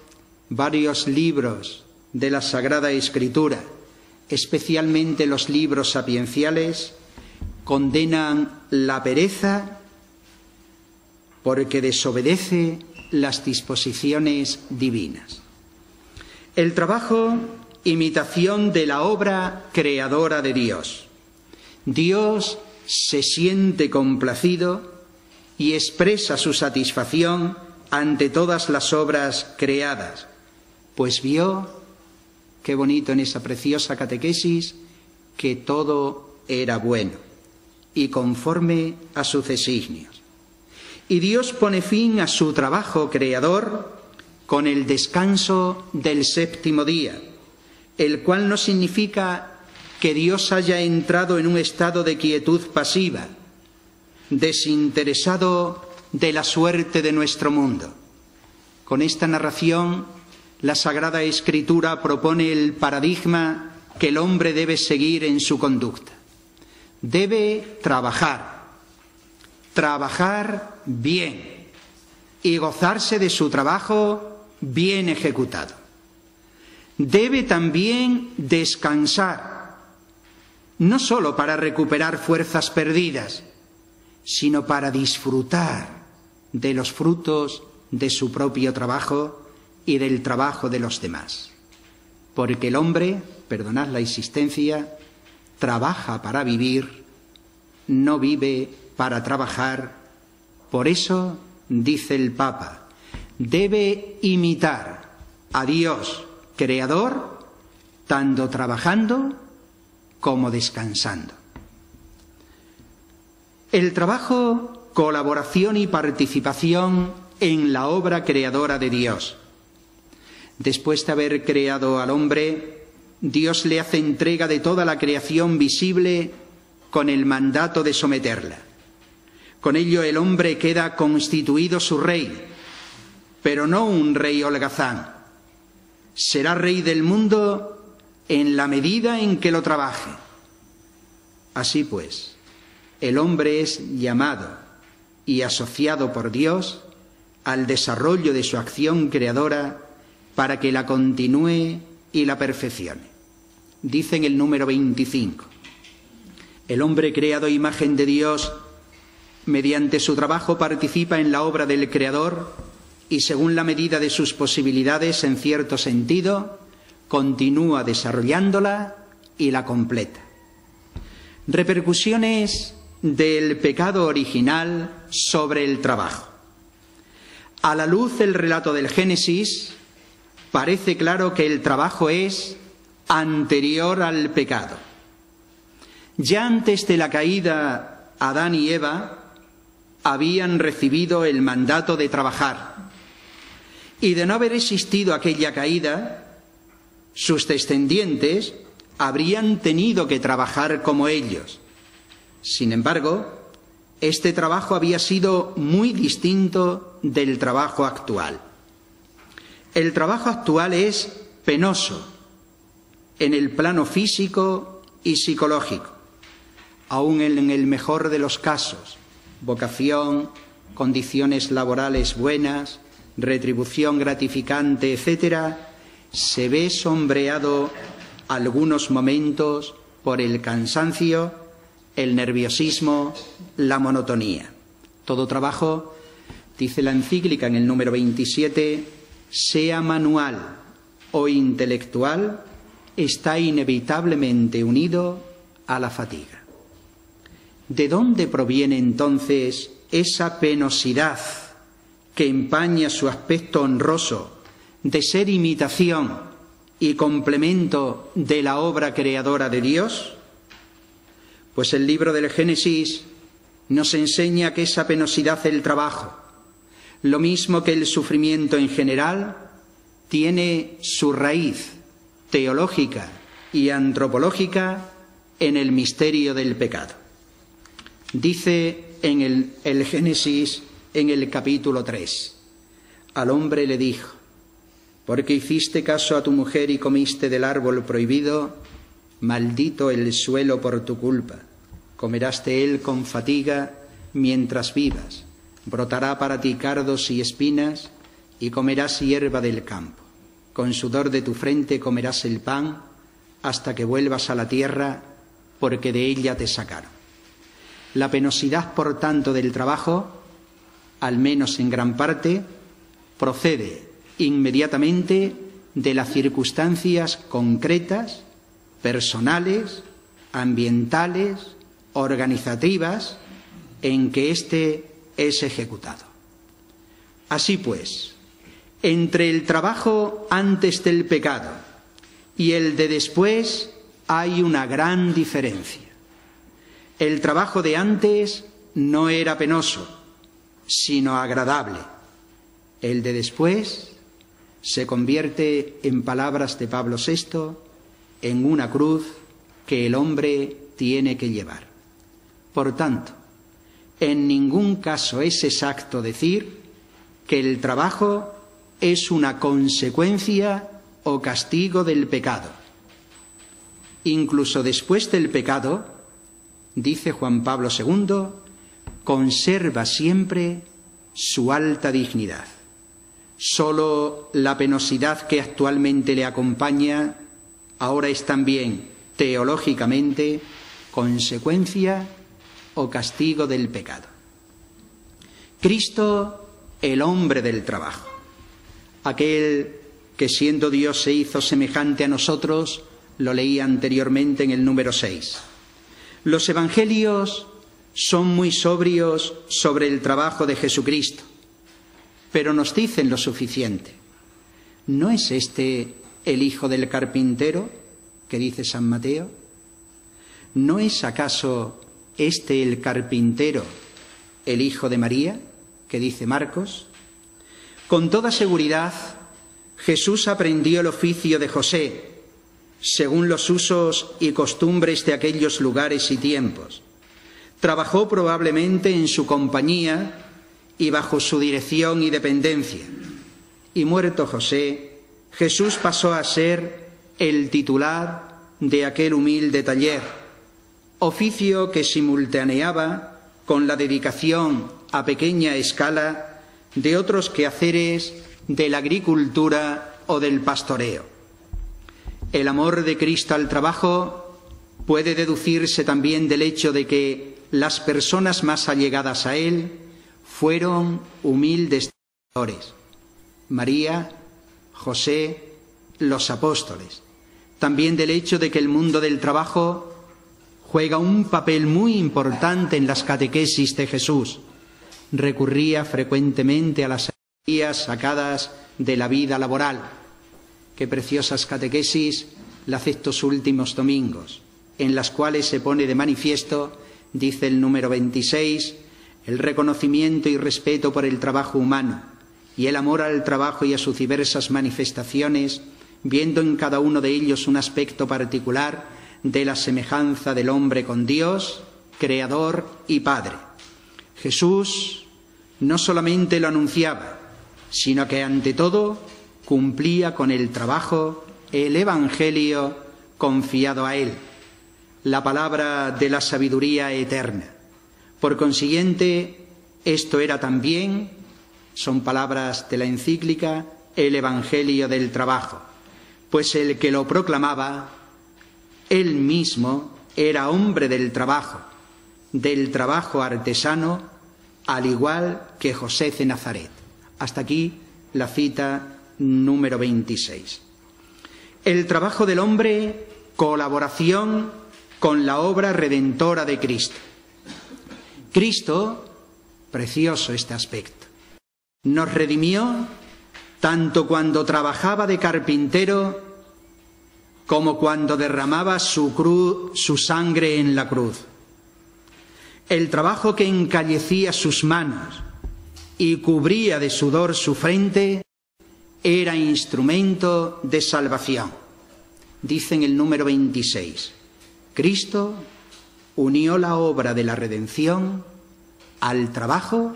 S3: varios libros de la Sagrada Escritura, especialmente los libros sapienciales, condenan la pereza porque desobedece las disposiciones divinas. El trabajo, imitación de la obra creadora de Dios. Dios se siente complacido y expresa su satisfacción ante todas las obras creadas, pues vio, qué bonito en esa preciosa catequesis, que todo era bueno y conforme a sus designios. Y Dios pone fin a su trabajo creador con el descanso del séptimo día, el cual no significa que Dios haya entrado en un estado de quietud pasiva, desinteresado de la suerte de nuestro mundo. Con esta narración, la Sagrada Escritura propone el paradigma que el hombre debe seguir en su conducta. Debe trabajar bien y gozarse de su trabajo bien ejecutado. Debe también descansar, no solo para recuperar fuerzas perdidas, sino para disfrutar de los frutos de su propio trabajo y del trabajo de los demás. Porque el hombre, perdonad la insistencia, trabaja para vivir, no vive para trabajar. Por eso, dice el Papa, debe imitar a Dios, Creador, tanto trabajando como descansando. El trabajo, colaboración y participación en la obra creadora de Dios. Después de haber creado al hombre, Dios le hace entrega de toda la creación visible con el mandato de someterla. Con ello el hombre queda constituido su rey, pero no un rey holgazán. Será rey del mundo en la medida en que lo trabaje. Así pues, el hombre es llamado y asociado por Dios al desarrollo de su acción creadora para que la continúe y la perfeccione. Dice en el número 25, el hombre creado a imagen de Dios, mediante su trabajo participa en la obra del Creador y según la medida de sus posibilidades, en cierto sentido, continúa desarrollándola y la completa. Repercusiones del pecado original sobre el trabajo. A la luz del relato del Génesis, parece claro que el trabajo es anterior al pecado. Ya antes de la caída, Adán y Eva habían recibido el mandato de trabajar. Y de no haber existido aquella caída, sus descendientes habrían tenido que trabajar como ellos. Sin embargo, este trabajo había sido muy distinto del trabajo actual. El trabajo actual es penoso en el plano físico y psicológico, aún en el mejor de los casos, vocación, condiciones laborales buenas, retribución gratificante, etc., se ve sombreado algunos momentos por el cansancio, el nerviosismo, la monotonía. Todo trabajo, dice la encíclica en el número 27, sea manual o intelectual, está inevitablemente unido a la fatiga. ¿De dónde proviene entonces esa penosidad que empaña su aspecto honroso de ser imitación y complemento de la obra creadora de Dios? Pues el libro del Génesis nos enseña que esa penosidad del trabajo, lo mismo que el sufrimiento en general, tiene su raíz teológica y antropológica en el misterio del pecado. Dice en el Génesis, en el capítulo 3, al hombre le dijo: porque hiciste caso a tu mujer y comiste del árbol prohibido, maldito el suelo por tu culpa. Comerás de él con fatiga mientras vivas. Brotará para ti cardos y espinas, y comerás hierba del campo. Con sudor de tu frente comerás el pan, hasta que vuelvas a la tierra, porque de ella te sacaron. La penosidad, por tanto, del trabajo, al menos en gran parte, procede inmediatamente de las circunstancias concretas, personales, ambientales, organizativas, en que éste es ejecutado. Así pues, entre el trabajo antes del pecado y el de después hay una gran diferencia. El trabajo de antes no era penoso, sino agradable. El de después se convierte, en palabras de Pablo VI, en una cruz que el hombre tiene que llevar. Por tanto, en ningún caso es exacto decir que el trabajo es una consecuencia o castigo del pecado. Incluso después del pecado, dice Juan Pablo II, conserva siempre su alta dignidad. Solo la penosidad que actualmente le acompaña ahora es también, teológicamente, consecuencia o castigo del pecado. Cristo, el hombre del trabajo, aquel que siendo Dios se hizo semejante a nosotros, lo leí anteriormente en el número 6. Los evangelios son muy sobrios sobre el trabajo de Jesucristo, pero nos dicen lo suficiente. ¿No es este el hijo del carpintero que dice San Mateo? ¿No es acaso este el carpintero, el hijo de María, que dice Marcos? Con toda seguridad, Jesús aprendió el oficio de José, según los usos y costumbres de aquellos lugares y tiempos. Trabajó probablemente en su compañía y bajo su dirección y dependencia. Y muerto José, Jesús pasó a ser el titular de aquel humilde taller, oficio que simultaneaba con la dedicación a pequeña escala de otros quehaceres de la agricultura o del pastoreo. El amor de Cristo al trabajo puede deducirse también del hecho de que las personas más allegadas a él fueron humildes trabajadores: María, José, los apóstoles. También del hecho de que el mundo del trabajo juega un papel muy importante en las catequesis de Jesús. Recurría frecuentemente a las sabidurías sacadas de la vida laboral. Qué preciosas catequesis las de estos últimos domingos, en las cuales se pone de manifiesto, dice el número 26, el reconocimiento y respeto por el trabajo humano y el amor al trabajo y a sus diversas manifestaciones, viendo en cada uno de ellos un aspecto particular de la semejanza del hombre con Dios, Creador y Padre. Jesús no solamente lo anunciaba, sino que ante todo cumplía con el trabajo el Evangelio confiado a él, la palabra de la sabiduría eterna. Por consiguiente, esto era también, son palabras de la encíclica, el Evangelio del trabajo, pues el que lo proclamaba, él mismo era hombre del trabajo artesano, al igual que José de Nazaret. Hasta aquí la cita número 26. El trabajo del hombre, colaboración con la obra redentora de Cristo. Cristo, precioso este aspecto, nos redimió tanto cuando trabajaba de carpintero como cuando derramaba su sangre en la cruz. El trabajo que encallecía sus manos y cubría de sudor su frente era instrumento de salvación. Dice en el número 26, Cristo unió la obra de la redención al trabajo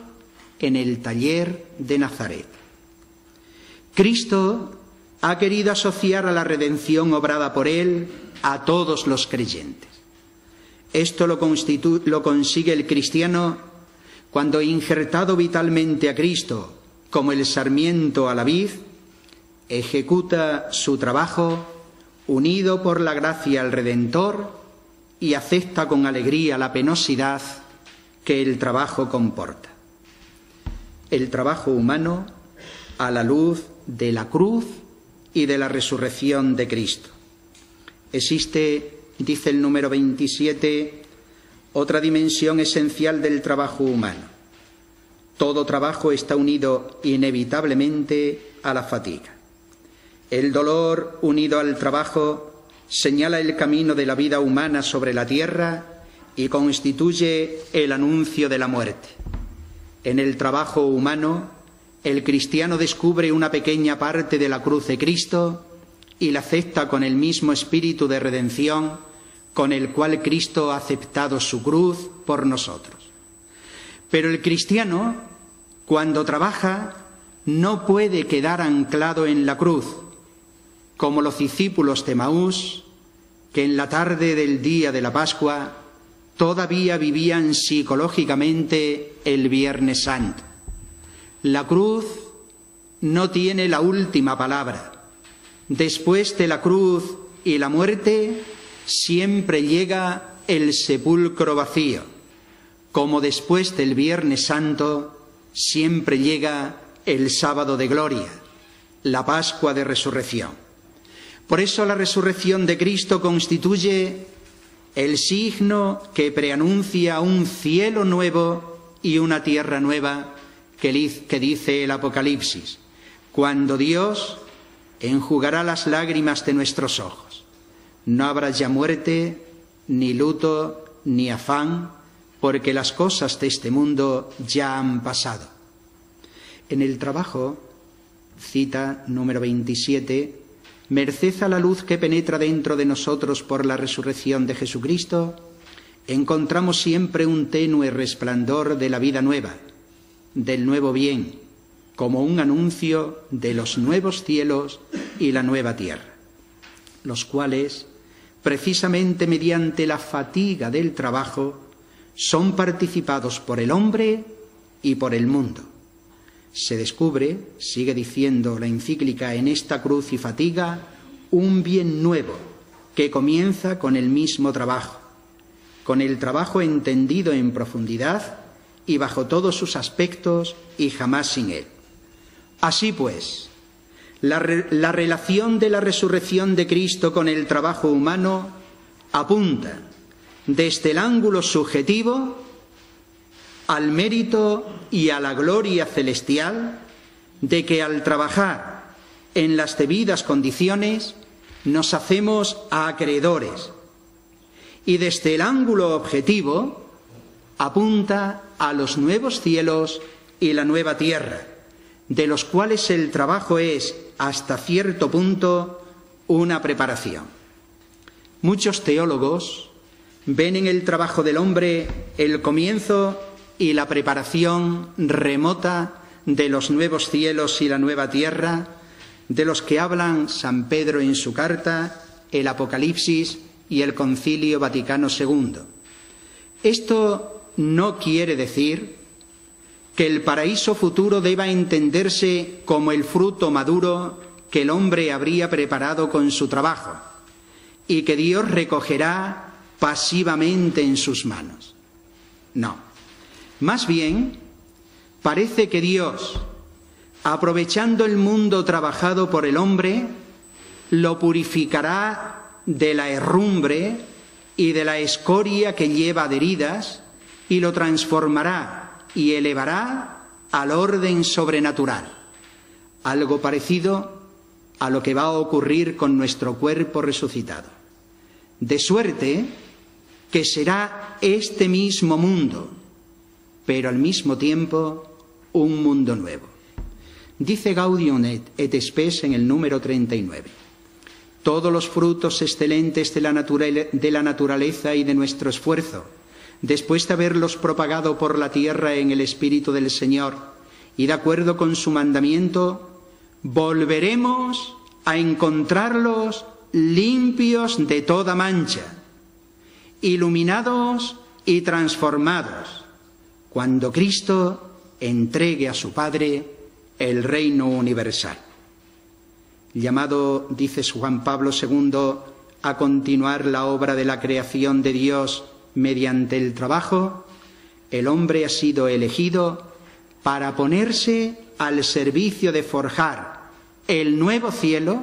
S3: en el taller de Nazaret. Cristo ha querido asociar a la redención obrada por él a todos los creyentes. Esto lo consigue el cristiano cuando, injertado vitalmente a Cristo como el sarmiento a la vid, ejecuta su trabajo unido por la gracia al Redentor y acepta con alegría la penosidad que el trabajo comporta. El trabajo humano a la luz de la cruz y de la resurrección de Cristo. Existe, dice el número 27, otra dimensión esencial del trabajo humano. Todo trabajo está unido inevitablemente a la fatiga. El dolor unido al trabajo señala el camino de la vida humana sobre la tierra y constituye el anuncio de la muerte. En el trabajo humano, el cristiano descubre una pequeña parte de la cruz de Cristo y la acepta con el mismo espíritu de redención con el cual Cristo ha aceptado su cruz por nosotros. Pero el cristiano, cuando trabaja, no puede quedar anclado en la cruz, como los discípulos de Maús, que en la tarde del día de la Pascua todavía vivían psicológicamente el Viernes Santo. La cruz no tiene la última palabra. Después de la cruz y la muerte, siempre llega el sepulcro vacío, como después del Viernes Santo siempre llega el sábado de gloria, la Pascua de resurrección. Por eso la resurrección de Cristo constituye el signo que preanuncia un cielo nuevo y una tierra nueva que dice el Apocalipsis, cuando Dios enjugará las lágrimas de nuestros ojos. No habrá ya muerte, ni luto, ni afán, porque las cosas de este mundo ya han pasado. En el trabajo, cita número 27, merced a la luz que penetra dentro de nosotros por la resurrección de Jesucristo, encontramos siempre un tenue resplandor de la vida nueva, del nuevo bien, como un anuncio de los nuevos cielos y la nueva tierra, los cuales, precisamente mediante la fatiga del trabajo, son participados por el hombre y por el mundo. Se descubre, sigue diciendo la encíclica, en esta cruz y fatiga, un bien nuevo que comienza con el mismo trabajo, con el trabajo entendido en profundidad y bajo todos sus aspectos y jamás sin él. Así pues, la relación de la resurrección de Cristo con el trabajo humano apunta desde el ángulo subjetivo al mérito y a la gloria celestial de que al trabajar en las debidas condiciones nos hacemos acreedores, y desde el ángulo objetivo apunta a los nuevos cielos y la nueva tierra, de los cuales el trabajo es, hasta cierto punto, una preparación. Muchos teólogos ven en el trabajo del hombre el comienzo y la preparación remota de los nuevos cielos y la nueva tierra, de los que hablan San Pedro en su carta, el Apocalipsis y el Concilio Vaticano II. Esto no quiere decir que el paraíso futuro deba entenderse como el fruto maduro que el hombre habría preparado con su trabajo y que Dios recogerá pasivamente en sus manos. No. Más bien, parece que Dios, aprovechando el mundo trabajado por el hombre, lo purificará de la herrumbre y de la escoria que lleva adheridas y lo transformará y elevará al orden sobrenatural, algo parecido a lo que va a ocurrir con nuestro cuerpo resucitado. De suerte que será este mismo mundo, pero al mismo tiempo un mundo nuevo. Dice Gaudium et Spes en el número 39. Todos los frutos excelentes de la naturaleza y de nuestro esfuerzo, después de haberlos propagado por la tierra en el Espíritu del Señor y de acuerdo con su mandamiento, volveremos a encontrarlos limpios de toda mancha, iluminados y transformados, cuando Cristo entregue a su Padre el reino universal. Llamado, dice Juan Pablo II, a continuar la obra de la creación de Dios mediante el trabajo, el hombre ha sido elegido para ponerse al servicio de forjar el nuevo cielo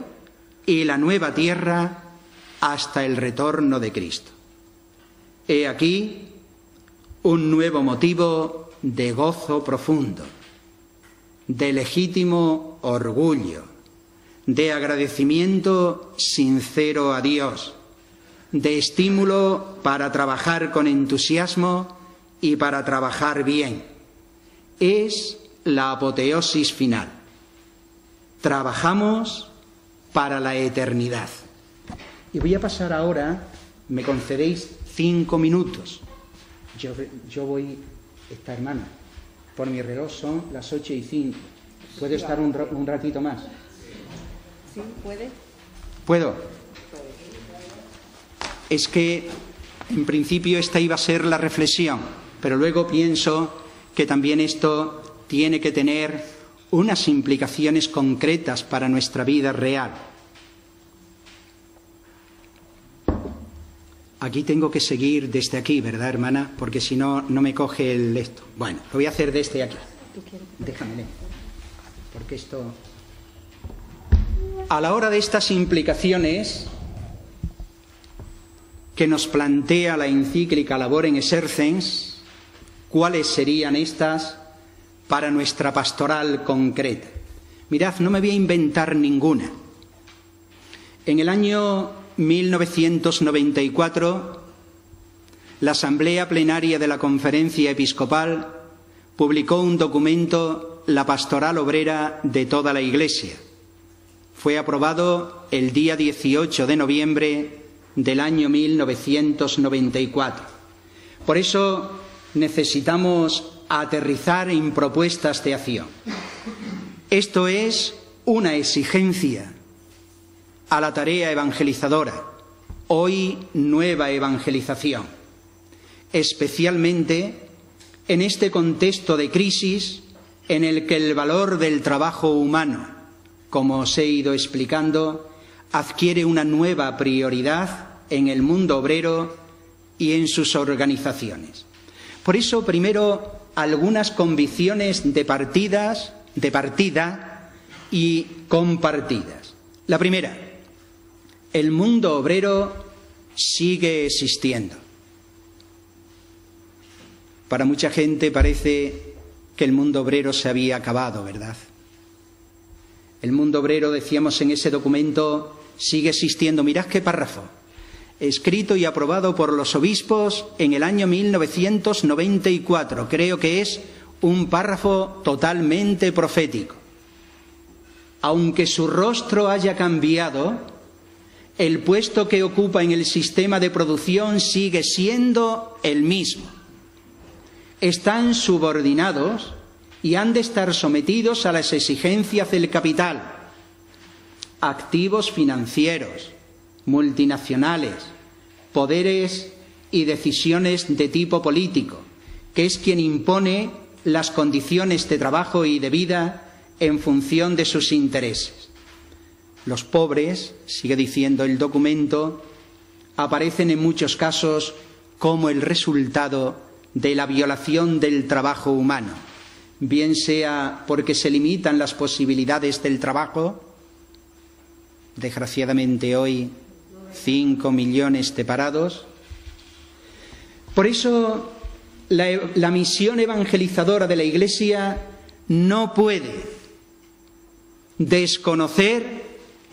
S3: y la nueva tierra hasta el retorno de Cristo. He aquí un nuevo motivo de gozo profundo, de legítimo orgullo, de agradecimiento sincero a Dios, de estímulo para trabajar con entusiasmo y para trabajar bien. Es la apoteosis final. Trabajamos para la eternidad. Y voy a pasar ahora, me concedéis 5 minutos. Yo voy, esta hermana, por mi reloj son las 8:05. ¿Puedo estar un ratito más?
S1: Sí, ¿puede?
S3: ¿Puedo? Es que, en principio, esta iba a ser la reflexión, pero luego pienso que también esto tiene que tener unas implicaciones concretas para nuestra vida real. Aquí tengo que seguir desde aquí, ¿verdad, hermana? Porque si no, no me coge el esto. Bueno, lo voy a hacer desde aquí. Déjame, porque esto... A la hora de estas implicaciones que nos plantea la encíclica Laborem Exercens, ¿cuáles serían estas para nuestra pastoral concreta? Mirad, no me voy a inventar ninguna. En el año 1994, la Asamblea Plenaria de la Conferencia Episcopal publicó un documento, La Pastoral Obrera de toda la Iglesia. Fue aprobado el día 18 de noviembre del año 1994. Por eso necesitamos aterrizar en propuestas de acción. Esto es una exigencia a la tarea evangelizadora, hoy nueva evangelización, especialmente en este contexto de crisis en el que el valor del trabajo humano, como os he ido explicando, adquiere una nueva prioridad en el mundo obrero y en sus organizaciones. Por eso, primero, algunas convicciones de partida y compartidas. La primera, el mundo obrero sigue existiendo. Para mucha gente parece que el mundo obrero se había acabado, ¿verdad? El mundo obrero, decíamos en ese documento, sigue existindo. Mirad qué párrafo. Escrito y aprobado por los obispos en el año 1994. Creo que es un párrafo totalmente profético. Aunque su rostro haya cambiado, el puesto que ocupa en el sistema de producción sigue siendo el mismo. Están subordinados y han de estar sometidos a las exigencias del capital, activos financieros, multinacionales, poderes y decisiones de tipo político, que es quien impone las condiciones de trabajo y de vida en función de sus intereses. Los pobres, sigue diciendo el documento, aparecen en muchos casos como el resultado de la violación del trabajo humano, bien sea porque se limitan las posibilidades del trabajo, desgraciadamente hoy 5 millones de parados. Por eso la misión evangelizadora de la Iglesia no puede desconocer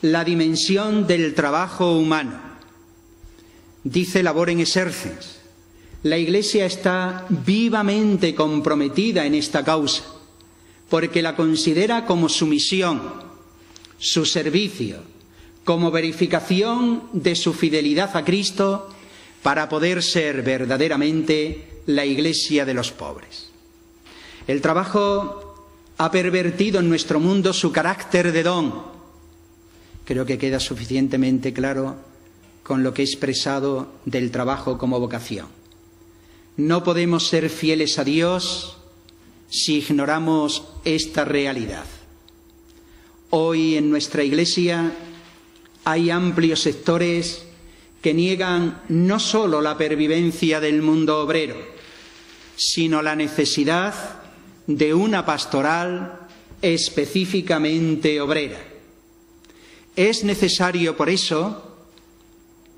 S3: la dimensión del trabajo humano. Dice Laborem Exercens, la Iglesia está vivamente comprometida en esta causa, porque la considera como su misión, su servicio, como verificación de su fidelidad a Cristo para poder ser verdaderamente la Iglesia de los pobres. El trabajo ha pervertido en nuestro mundo su carácter de don. Creo que queda suficientemente claro con lo que he expresado del trabajo como vocación. No podemos ser fieles a Dios si ignoramos esta realidad. Hoy en nuestra Iglesia hay amplios sectores que niegan no solo la pervivencia del mundo obrero, sino la necesidad de una pastoral específicamente obrera. Es necesario, por eso,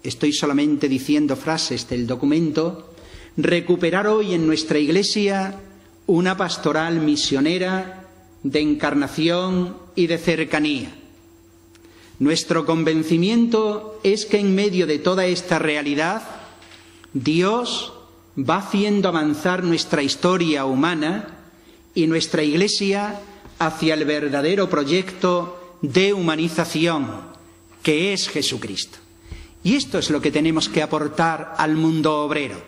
S3: estoy solamente diciendo frases del documento, recuperar hoy en nuestra Iglesia una pastoral misionera de encarnación y de cercanía. Nuestro convencimiento es que en medio de toda esta realidad, Dios va haciendo avanzar nuestra historia humana y nuestra Iglesia hacia el verdadero proyecto de humanización, que es Jesucristo. Y esto es lo que tenemos que aportar al mundo obrero,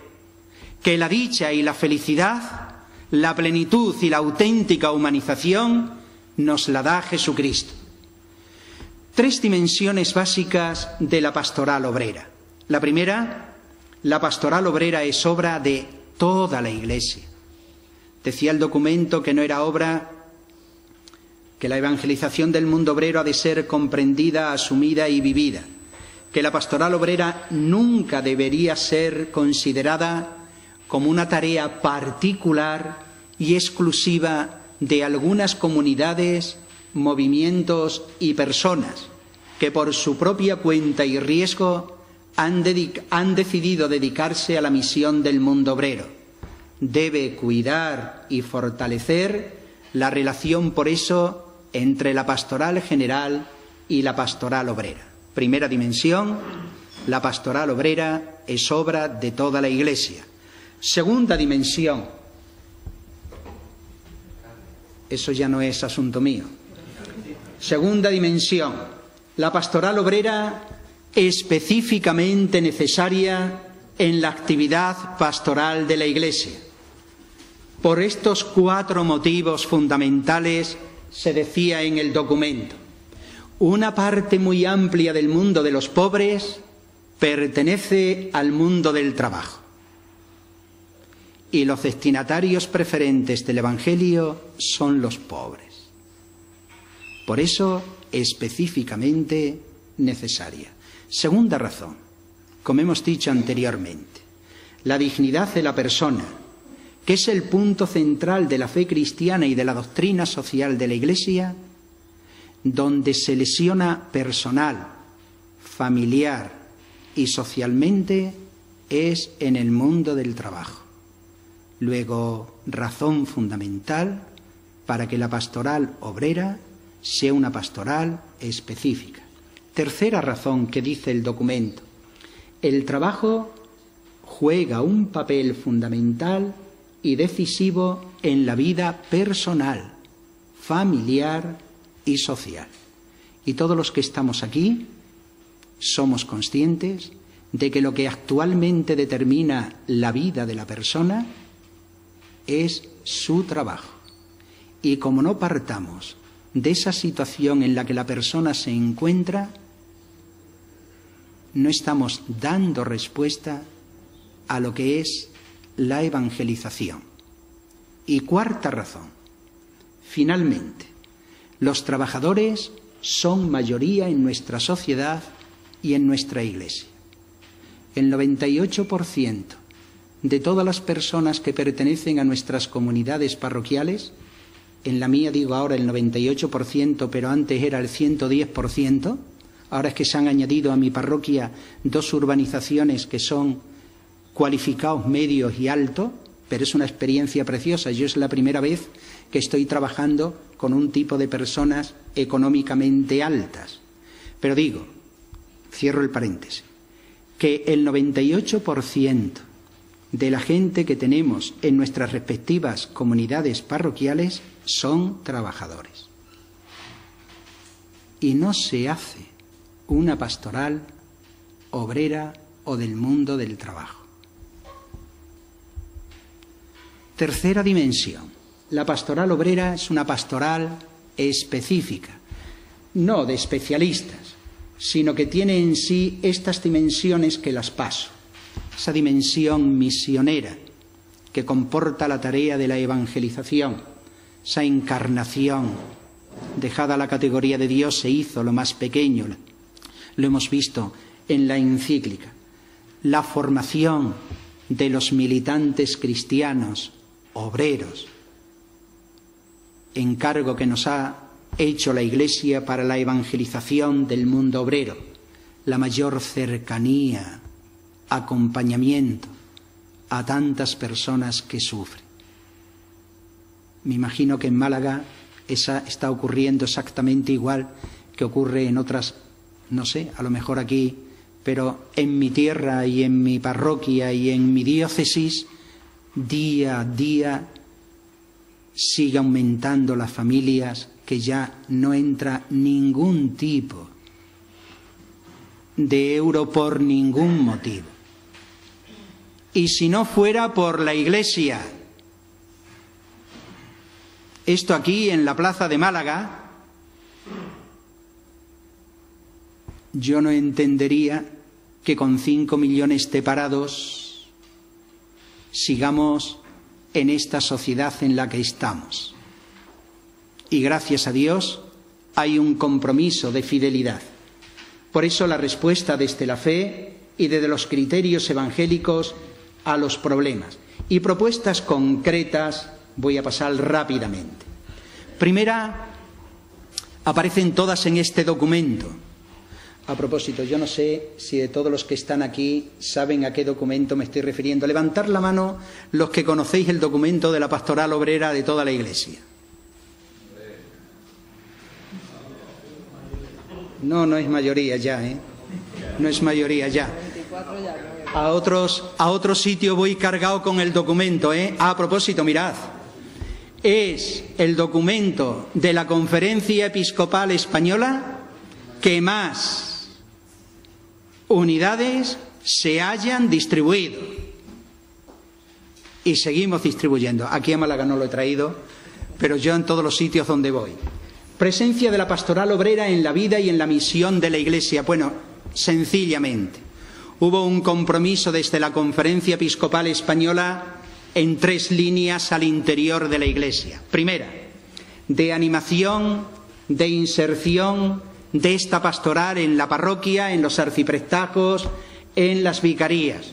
S3: que la dicha y la felicidad, la plenitud y la auténtica humanización nos la da Jesucristo. 3 dimensiones básicas de la pastoral obrera. La primera, la pastoral obrera es obra de toda la Iglesia. Decía el documento que no era obra, que la evangelización del mundo obrero ha de ser comprendida, asumida y vivida, que la pastoral obrera nunca debería ser considerada como una tarea particular y exclusiva de algunas comunidades, movimientos y personas que por su propia cuenta y riesgo han decidido dedicarse a la misión del mundo obrero. Debe cuidar y fortalecer la relación, por eso, entre la pastoral general y la pastoral obrera. Primera dimensión, la pastoral obrera es obra de toda la Iglesia. Segunda dimensión, eso ya no es asunto mío. Segunda dimensión, la pastoral obrera específicamente necesaria en la actividad pastoral de la Iglesia. Por estos 4 motivos fundamentales se decía en el documento. Una parte muy amplia del mundo de los pobres pertenece al mundo del trabajo. Y los destinatarios preferentes del Evangelio son los pobres. Por eso, específicamente necesaria. Segunda razón, como hemos dicho anteriormente, la dignidad de la persona, que es el punto central de la fe cristiana y de la doctrina social de la Iglesia, donde se lesiona personal, familiar y socialmente, es en el mundo del trabajo. Luego, razón fundamental para que la pastoral obrera sea una pastoral específica. Tercera razón que dice el documento. El trabajo juega un papel fundamental y decisivo en la vida personal, familiar y social. Y todos los que estamos aquí somos conscientes de que lo que actualmente determina la vida de la persona es su trabajo. Y como no partamos de esa situación en la que la persona se encuentra, no estamos dando respuesta a lo que es la evangelización. Y cuarta razón, finalmente, los trabajadores son mayoría en nuestra sociedad y en nuestra Iglesia. El 98% de todas las personas que pertenecen a nuestras comunidades parroquiales, en la mía digo ahora el 98%, pero antes era el 110%, ahora es que se han añadido a mi parroquia 2 urbanizaciones que son cualificados medios y altos, pero es una experiencia preciosa. Yo es la primera vez que estoy trabajando con un tipo de personas económicamente altas. Pero digo, cierro el paréntesis, que el 98% de la gente que tenemos en nuestras respectivas comunidades parroquiales son trabajadores. Y no se hace una pastoral obrera o del mundo del trabajo. Tercera dimensión. La pastoral obrera es una pastoral específica, no de especialistas, sino que tiene en sí estas dimensiones que las paso. Esa dimensión misionera que comporta la tarea de la evangelización, esa encarnación, dejada la categoría de Dios, se hizo lo más pequeño, lo hemos visto en la encíclica. La formación de los militantes cristianos, obreros, encargo que nos ha hecho la Iglesia para la evangelización del mundo obrero, la mayor cercanía, acompañamiento a tantas personas que sufren. Me imagino que en Málaga está ocurriendo exactamente igual que ocurre en otras, no sé, a lo mejor aquí, pero en mi tierra y en mi parroquia y en mi diócesis, día a día sigue aumentando las familias que ya no entra ningún tipo de euro por ningún motivo. Y si no fuera por la Iglesia, esto aquí en la plaza de Málaga, yo no entendería que con 5 millones de parados sigamos en esta sociedad en la que estamos. Y gracias a Dios hay un compromiso de fidelidad. Por eso la respuesta desde la fe y desde los criterios evangélicos a los problemas. Y propuestas concretas voy a pasar rápidamente. Primera, aparecen todas en este documento. A propósito, yo no sé si de todos los que están aquí saben a qué documento me estoy refiriendo. Levantar la mano los que conocéis el documento de la pastoral obrera de toda la Iglesia. No es mayoría ya, ¿eh? No es mayoría ya. A otro sitio voy cargado con el documento, ¿eh? A propósito, mirad. Es el documento de la Conferencia Episcopal Española que más unidades se hayan distribuido. Y seguimos distribuyendo. Aquí a Málaga no lo he traído, pero yo en todos los sitios donde voy. Presencia de la pastoral obrera en la vida y en la misión de la Iglesia. Bueno, sencillamente, hubo un compromiso desde la Conferencia Episcopal Española en 3 líneas al interior de la Iglesia. Primera, de animación, de inserción de esta pastoral en la parroquia, en los arciprestazgos, en las vicarías.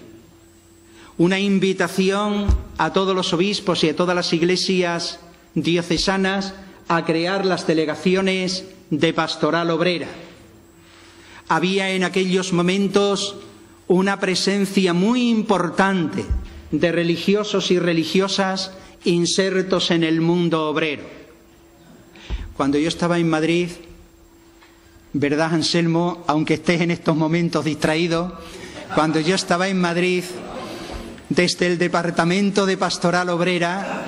S3: Una invitación a todos los obispos y a todas las iglesias diocesanas a crear las delegaciones de pastoral obrera. Había en aquellos momentos una presencia muy importante de religiosos y religiosas insertos en el mundo obrero. Cuando yo estaba en Madrid, ¿verdad, Anselmo? Aunque estés en estos momentos distraído, cuando yo estaba en Madrid, desde el Departamento de Pastoral Obrera,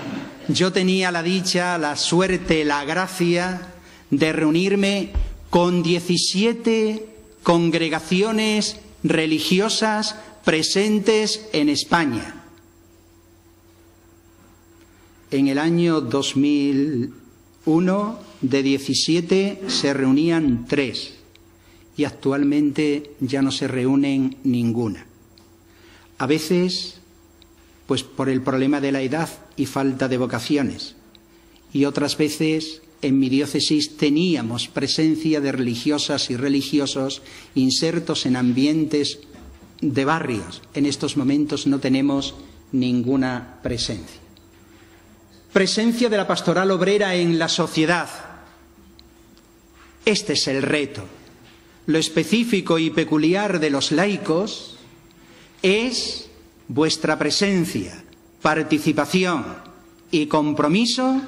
S3: yo tenía la dicha, la suerte, la gracia de reunirme con 17 congregaciones religiosas presentes en España. En el año 2001, de 17 se reunían 3 y actualmente ya no se reúnen ninguna. A veces, pues por el problema de la edad y falta de vocaciones, y otras veces en mi diócesis teníamos presencia de religiosas y religiosos insertos en ambientes de barrios. En estos momentos no tenemos ninguna presencia. Presencia de la pastoral obrera en la sociedad. Este es el reto. Lo específico y peculiar de los laicos es vuestra presencia, participación y compromiso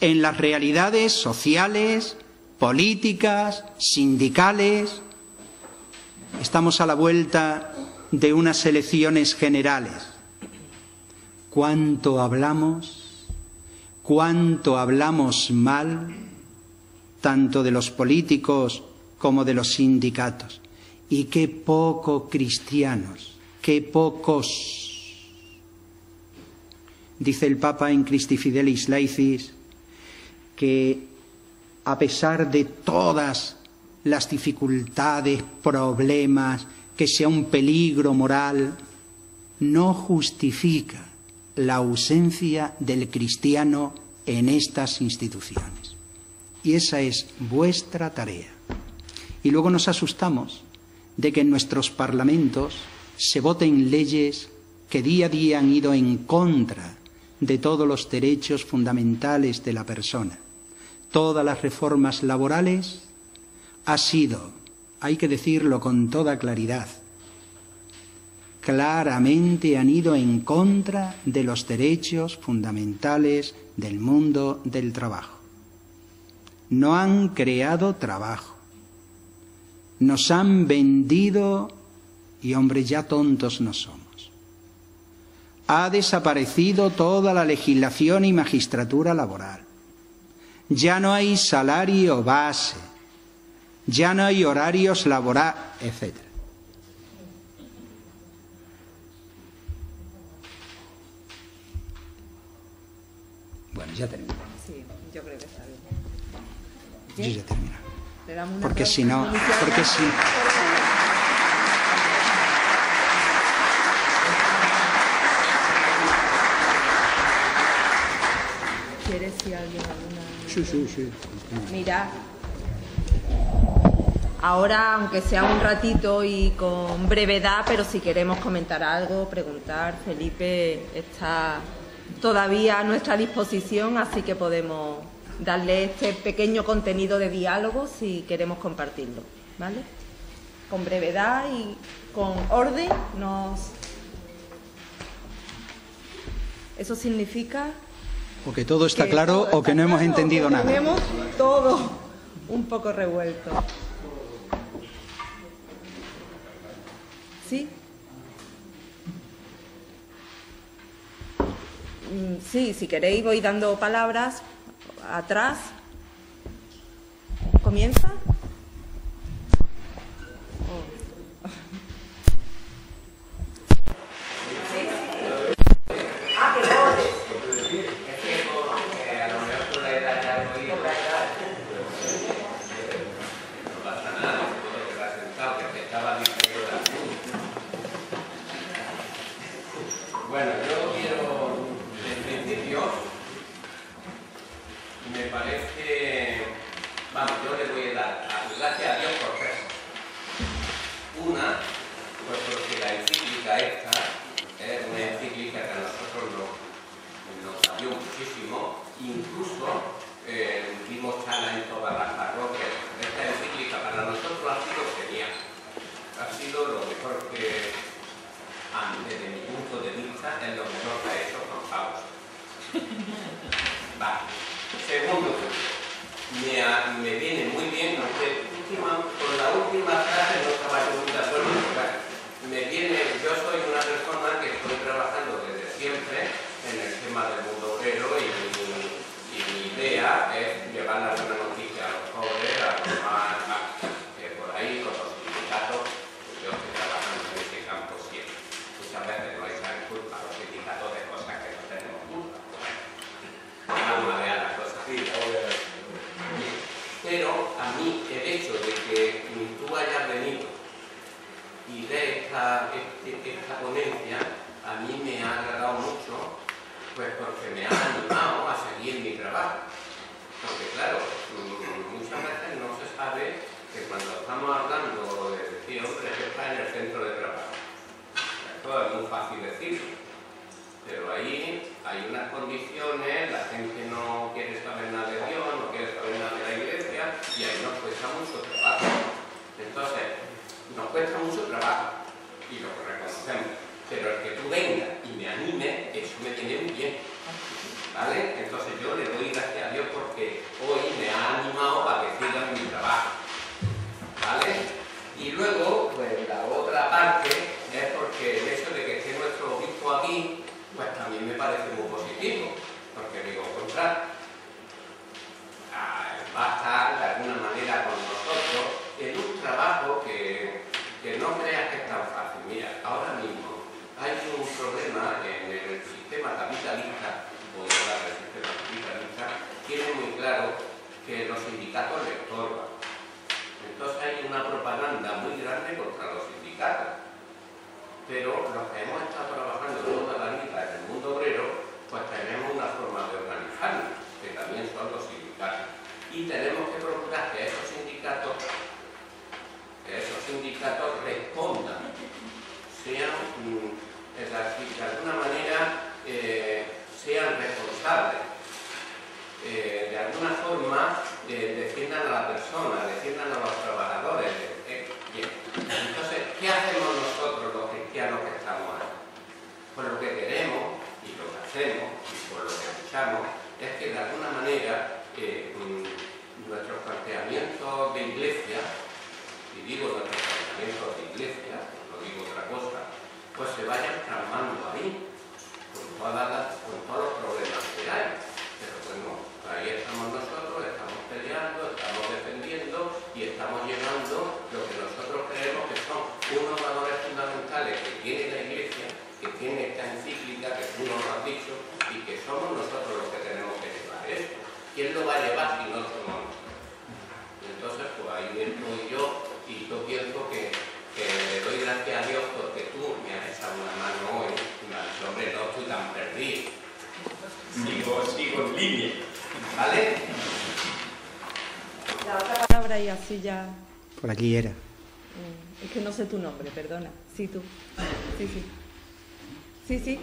S3: en las realidades sociales, políticas, sindicales. Estamos a la vuelta de unas elecciones generales. ¿Cuánto hablamos mal, tanto de los políticos como de los sindicatos? Y qué poco cristianos, qué pocos. Dice el Papa en Christi Fidelis Laicis que a pesar de todas las dificultades, problemas, que sea un peligro moral, no justifica la ausencia del cristiano en estas instituciones. Y esa es vuestra tarea. Y luego nos asustamos de que en nuestros parlamentos se voten leyes que día a día han ido en contra de todos los derechos fundamentales de la persona. Todas las reformas laborales hay que decirlo con toda claridad, claramente han ido en contra de los derechos fundamentales del mundo del trabajo. No han creado trabajo. Nos han vendido y, hombre, ya tontos no somos. Ha desaparecido toda la legislación y magistratura laboral. Ya no hay salario base, ya no hay horarios laborales, etc. Bueno, ya termino.
S1: Sí, yo creo que está bien.
S3: Yo ya termino.
S1: Le damos un
S3: Porque
S1: aplauso
S3: si no,
S1: inicial. ¿Quieres si alguien alguna?
S3: Sí.
S1: Mira, ahora, aunque sea un ratito y con brevedad, pero si queremos comentar algo, preguntar, Felipe está todavía a nuestra disposición, así que podemos darle este pequeño contenido de diálogo si queremos compartirlo, ¿vale? Con brevedad y con orden Eso significa
S3: o que todo está claro o que no hemos entendido nada.
S1: Tenemos todo un poco revuelto. ¿Sí? Sí, si queréis voy dando palabras atrás. ¿Comienza?
S4: Bueno, yo quiero, en principio, me parece, yo le voy a dar gracias a Dios por tres. Una, pues porque la encíclica esta es una encíclica que a nosotros nos ayudó muchísimo, incluso dimos charlas en todas las parroquias. Esta encíclica para nosotros ha sido genial, ha sido lo mejor que, desde mi punto de vista, es lo mejor que ha hecho Juan Pablo. Vale. Segundo, me viene muy bien, aunque con la última frase no estaba yo muy de acuerdo. Yo soy una persona que estoy trabajando desde siempre en el tema del mundo obrero y mi idea es llevar la buena noticia a los pobres, a los más que por ahí, con los sindicatos. Yo estoy trabajando en ese campo siempre. Muchas veces no echan culpa a los sindicatos de cosas que no tenemos culpa. Vamos a ver las cosas. Y esta ponencia a mí me ha agradado mucho, pues porque me ha animado a seguir mi trabajo. Porque claro, muchas veces no se sabe que cuando estamos hablando de decir, hombre, que está en el centro de trabajo. Esto es muy fácil decirlo. Pero ahí hay unas condiciones, la gente no quiere saber nada de Dios, no quiere saber nada de la Iglesia, y ahí nos cuesta mucho trabajo. Entonces, nos cuesta mucho trabajo, y lo reconocemos. Pero el que tú vengas y me animes, eso me viene muy bien. ¿Vale? Entonces yo le doy gracias a Dios porque hoy me ha animado para que siga mi trabajo. ¿Vale? Y luego, pues la otra parte es porque el hecho de que esté nuestro obispo aquí, pues también me parece muy positivo, porque digo, va a estar de alguna manera con nosotros en un trabajo que no creas que es tan fácil. Mira, ahora mismo hay un problema en el sistema capitalista, voy a hablar del sistema capitalista, tiene muy claro que los sindicatos le estorban. Entonces hay una propaganda muy grande contra los sindicatos. Pero los que hemos estado trabajando toda la vida en el mundo obrero, pues tenemos una forma de organizarnos, que también son los sindicatos. Y tenemos que procurar que esos sindicatos respondan, sean, es decir, de alguna manera, sean responsables. De alguna forma, defiendan a la persona, defiendan a los trabajadores. Bien. Entonces, ¿qué hacemos nosotros los cristianos que estamos aquí? Pues lo que queremos y lo que hacemos y por lo que luchamos es que de alguna manera nuestros planteamientos de iglesia, y digo nuestros planteamientos de iglesia, no digo otra cosa, pues se vayan calmando ahí, con todos los problemas que hay. Pero bueno, ahí estamos nosotros, estamos peleando, estamos defendiendo y estamos llevando lo que nosotros creemos que son unos valores fundamentales que tiene la Iglesia, que tiene esta encíclica que tú nos has dicho y que somos nosotros los que tenemos que llevar esto. ¿Quién lo va a llevar si no somos nosotros? Entonces, pues ahí estoy yo y yo pienso que le doy gracias a Dios porque tú me has echado una mano hoy y me has dicho, hombre, no estoy tan perdido. Sigo en línea. ¿Vale?
S1: La otra palabra y así ya...
S3: Por aquí era.
S1: Es que no sé tu nombre, perdona. Sí, tú. Sí.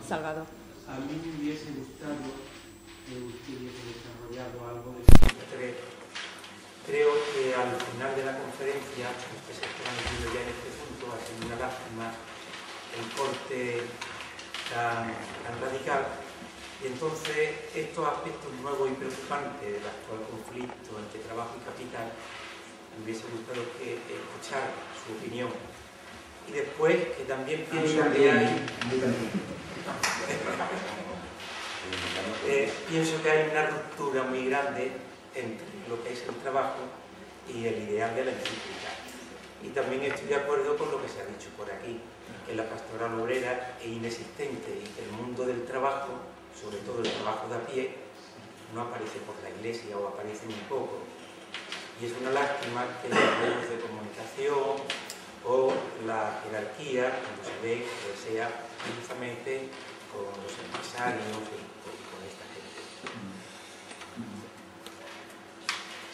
S1: Salvador.
S5: A mí me hubiese gustado que usted hubiese desarrollado algo de esto. Creo que al final de la conferencia, que se ha transmitido ya en este punto, ha sido una lástima el corte tan radical. Y entonces estos aspectos nuevos y preocupantes del actual conflicto entre trabajo y capital, me hubiese gustado escuchar su opinión. Y después que también pienso que hay una ruptura muy grande entre lo que es el trabajo y el ideal de la encíclica. Y también estoy de acuerdo con lo que se ha dicho por aquí, que la pastoral obrera es inexistente y que el mundo del trabajo, sobre todo el trabajo de a pie, no aparece por la Iglesia o aparece muy poco. Y es una lástima que los medios de comunicación o la jerarquía, cuando se ve, que sea justamente con los empresarios y con esta gente.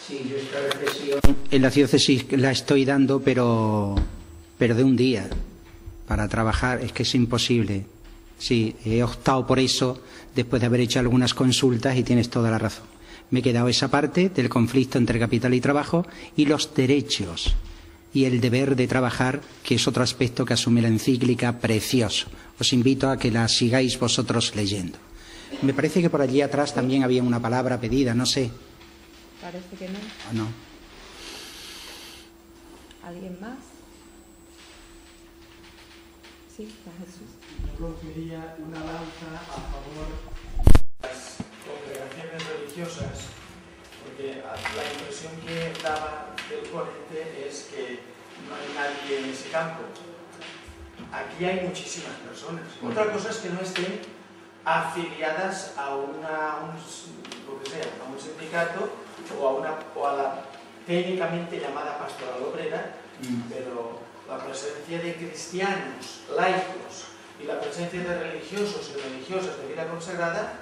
S3: Sí, yo esta reflexión en la diócesis la estoy dando, pero de un día. Para trabajar es que es imposible. Sí, he optado por eso después de haber hecho algunas consultas y tienes toda la razón. Me he quedado esa parte del conflicto entre capital y trabajo y los derechos y el deber de trabajar, que es otro aspecto que asume la encíclica, precioso. Os invito a que la sigáis vosotros leyendo. Me parece que por allí atrás también había una palabra pedida, no sé.
S1: Parece que no.
S3: ¿O no?
S1: ¿Alguien más? Sí, Juan Jesús.
S5: Yo rompería una lanza a favor de las congregaciones religiosas, porque la impresión que daba del ponente es que no hay nadie en ese campo. Aquí hay muchísimas personas. Otra cosa es que no estén afiliadas a lo que sea, a un sindicato o a la técnicamente llamada pastoral obrera, pero
S2: la presencia de cristianos, laicos y la presencia de religiosos y religiosas de vida consagrada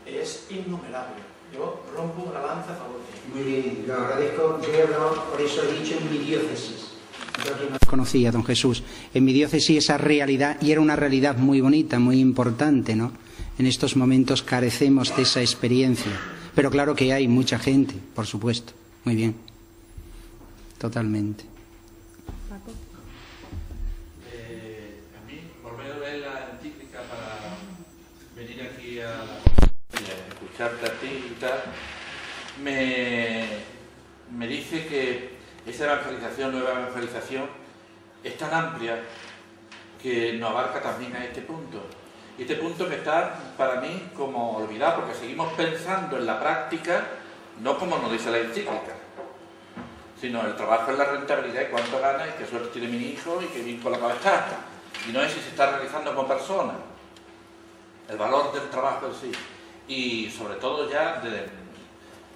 S2: es innumerable. Yo rompo una lanza a favor de ello.
S3: Muy bien, lo agradezco. Yo he hablado, por eso he dicho, en mi diócesis. Yo aquí no conocía a don Jesús. En mi diócesis esa realidad, y era una realidad muy bonita, muy importante, ¿no? En estos momentos carecemos de esa experiencia. Pero claro que hay mucha gente, por supuesto. Muy bien. Totalmente.
S6: A mí, volver a ver la encíclica para venir aquí a escucharte a ti y tal, me dice que esa evangelización, nueva evangelización, es tan amplia que nos abarca también a este punto. Y este punto que está para mí como olvidado, porque seguimos pensando en la práctica, no como nos dice la encíclica, sino el trabajo en la rentabilidad y cuánto gana y qué suerte tiene mi hijo y qué bien colocado está. Y no es si se está realizando como persona, el valor del trabajo en sí. Y sobre todo ya de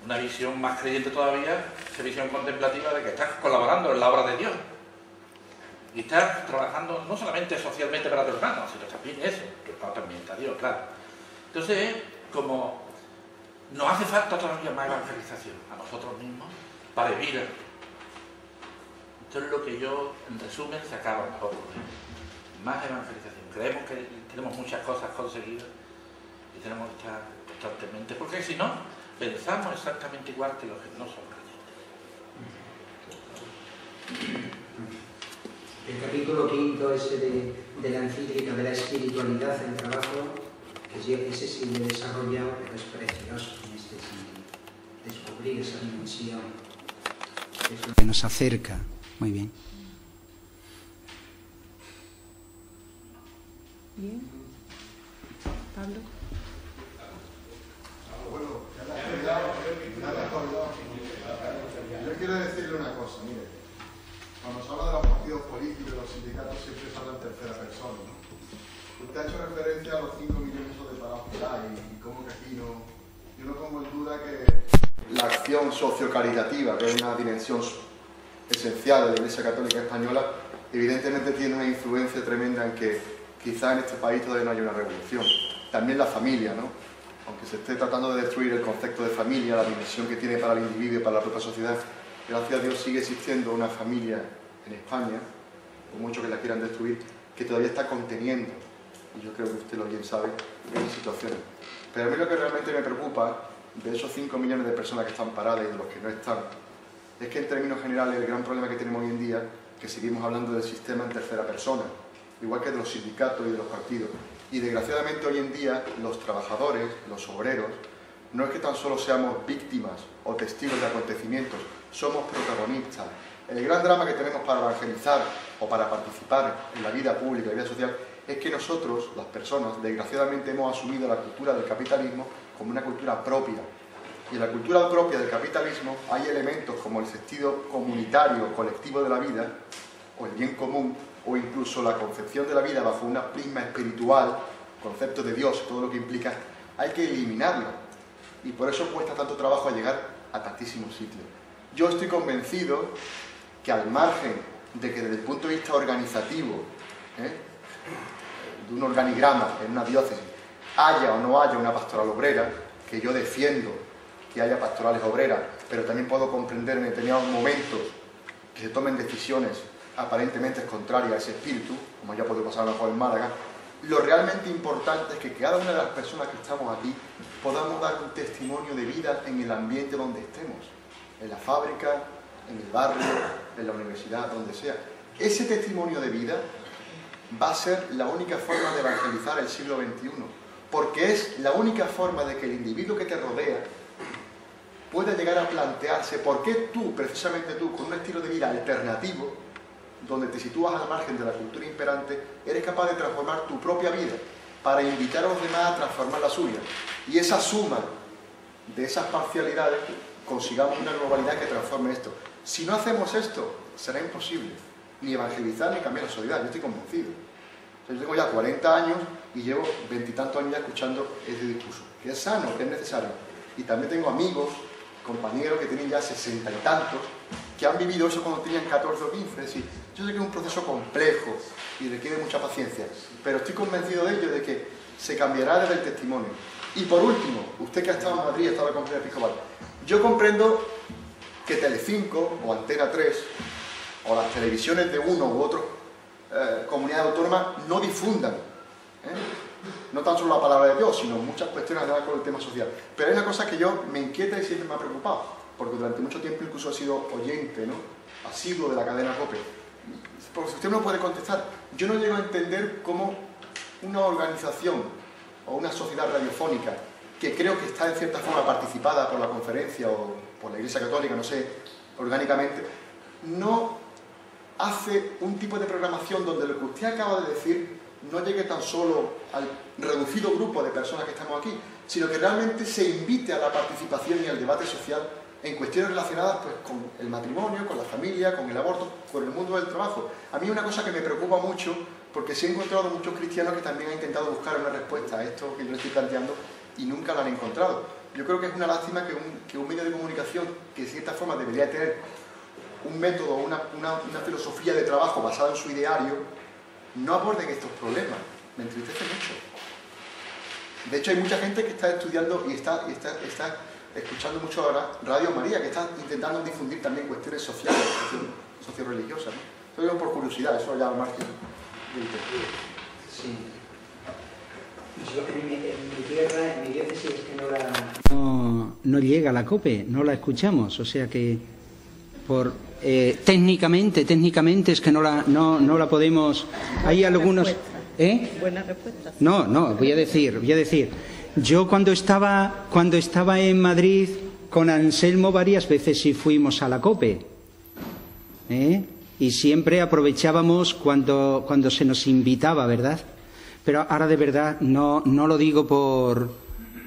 S6: una visión más creyente todavía, esa visión contemplativa de que estás colaborando en la obra de Dios. Y estás trabajando no solamente socialmente para tu hermano, sino también eso, tu hermano también está Dios, claro. Entonces, como nos hace falta todavía más evangelización a nosotros mismos para vivir. Esto es lo que yo, en resumen, sacaba un poco. Más evangelización. Creemos que tenemos muchas cosas conseguidas y tenemos que estar constantemente, porque si no, pensamos exactamente igual que los que no son creyentes.
S3: El capítulo 5 ese de la encíclica de la espiritualidad en trabajo, que ese sí lo he desarrollado, pero es precioso en este sentido. Descubrir esa dimensión es lo que nos acerca. Muy bien.
S1: Bien. Pablo.
S7: Yo quiero decirle una cosa, mire. Cuando se habla de los partidos políticos y los sindicatos siempre se habla en tercera persona, ¿no? Usted ha hecho referencia a los 5 millones de parados que hay y cómo que aquí no... Yo no pongo en duda que la acción sociocaritativa, que es una dimensión esencial de la Iglesia Católica Española, evidentemente tiene una influencia tremenda en que quizá en este país todavía no haya una revolución. También la familia, ¿no? Aunque se esté tratando de destruir el concepto de familia, la dimensión que tiene para el individuo y para la propia sociedad, gracias a Dios sigue existiendo una familia en España, por mucho que la quieran destruir, que todavía está conteniendo, y yo creo que usted lo bien sabe, esas situaciones. Pero a mí lo que realmente me preocupa de esos 5 millones de personas que están paradas y de los que no están, es que en términos generales el gran problema que tenemos hoy en día es que seguimos hablando del sistema en tercera persona, igual que de los sindicatos y de los partidos. Y desgraciadamente hoy en día los trabajadores, los obreros, no es que tan solo seamos víctimas o testigos de acontecimientos, somos protagonistas. El gran drama que tenemos para evangelizar o para participar en la vida pública, en la vida social, es que nosotros, las personas, desgraciadamente hemos asumido la cultura del capitalismo como una cultura propia. Y en la cultura propia del capitalismo hay elementos como el sentido comunitario, colectivo de la vida, o el bien común, o incluso la concepción de la vida bajo una prisma espiritual, concepto de Dios, todo lo que implica, hay que eliminarlo. Y por eso cuesta tanto trabajo llegar a tantísimos sitios. Yo estoy convencido que al margen de que desde el punto de vista organizativo, de un organigrama en una diócesis, haya o no haya una pastoral obrera, que yo defiendo que haya pastorales obreras, pero también puedo comprender en determinados momentos que se tomen decisiones aparentemente contrarias a ese espíritu, como ya puede pasar a lo mejor en Málaga. Lo realmente importante es que cada una de las personas que estamos aquí podamos dar un testimonio de vida en el ambiente donde estemos, en la fábrica, en el barrio, en la universidad, donde sea. Ese testimonio de vida va a ser la única forma de evangelizar el siglo XXI, porque es la única forma de que el individuo que te rodea pueda llegar a plantearse por qué tú, precisamente tú, con un estilo de vida alternativo, donde te sitúas al margen de la cultura imperante, eres capaz de transformar tu propia vida para invitar a los demás a transformar la suya. Y esa suma de esas parcialidades consigamos una globalidad que transforme esto. Si no hacemos esto, será imposible ni evangelizar ni cambiar la sociedad. Yo estoy convencido. Yo tengo ya 40 años y llevo 20 y tantos años ya escuchando este discurso, que es sano, que es necesario. Y también tengo amigos, compañeros que tienen ya 60 y tantos, que han vivido eso cuando tenían 14 o 15. Es decir, Yo sé que es un proceso complejo y requiere mucha paciencia, pero estoy convencido de ello, de que se cambiará desde el testimonio. Y por último, usted que ha estado en Madrid, ha estado en la Conferencia Episcopal, yo comprendo que Telecinco o Antena 3 o las televisiones de uno u otro comunidades autónomas no difundan, no tan solo la palabra de Dios, sino muchas cuestiones relacionadas con el tema social. Pero hay una cosa que yo me inquieta y siempre me ha preocupado, porque durante mucho tiempo incluso he sido oyente, ¿no?, asiduo de la cadena COPE. Porque si usted no puede contestar, yo no llego a entender cómo una organización o una sociedad radiofónica que creo que está en cierta forma participada por la conferencia o por la Iglesia Católica, no sé, orgánicamente, no hace un tipo de programación donde lo que usted acaba de decir no llegue tan solo al reducido grupo de personas que estamos aquí, sino que realmente se invite a la participación y al debate social en cuestiones relacionadas pues, con el matrimonio, con la familia, con el aborto, con el mundo del trabajo. A mí es una cosa que me preocupa mucho, porque sí he encontrado muchos cristianos que también han intentado buscar una respuesta a esto que yo estoy planteando y nunca la han encontrado. Yo creo que es una lástima que un medio de comunicación que de cierta forma debería tener un método, una filosofía de trabajo basada en su ideario, no aborden estos problemas. Me entristece mucho. De hecho, hay mucha gente que está estudiando y está escuchando mucho ahora Radio María, que está intentando difundir también cuestiones sociales, socio-religiosas, ¿no? Eso por curiosidad, eso ya al margen del tema.
S8: Sí. Yo, en mi tierra, en mi diócesis, es que no llega la COPE, no la escuchamos, o sea que técnicamente es que no la podemos. Hay algunos.
S1: Buena respuesta. Sí.
S8: No, voy a decir. Yo cuando estaba en Madrid con Anselmo varias veces sí fuimos a la COPE, y siempre aprovechábamos cuando se nos invitaba, ¿verdad? Pero ahora de verdad no lo digo por...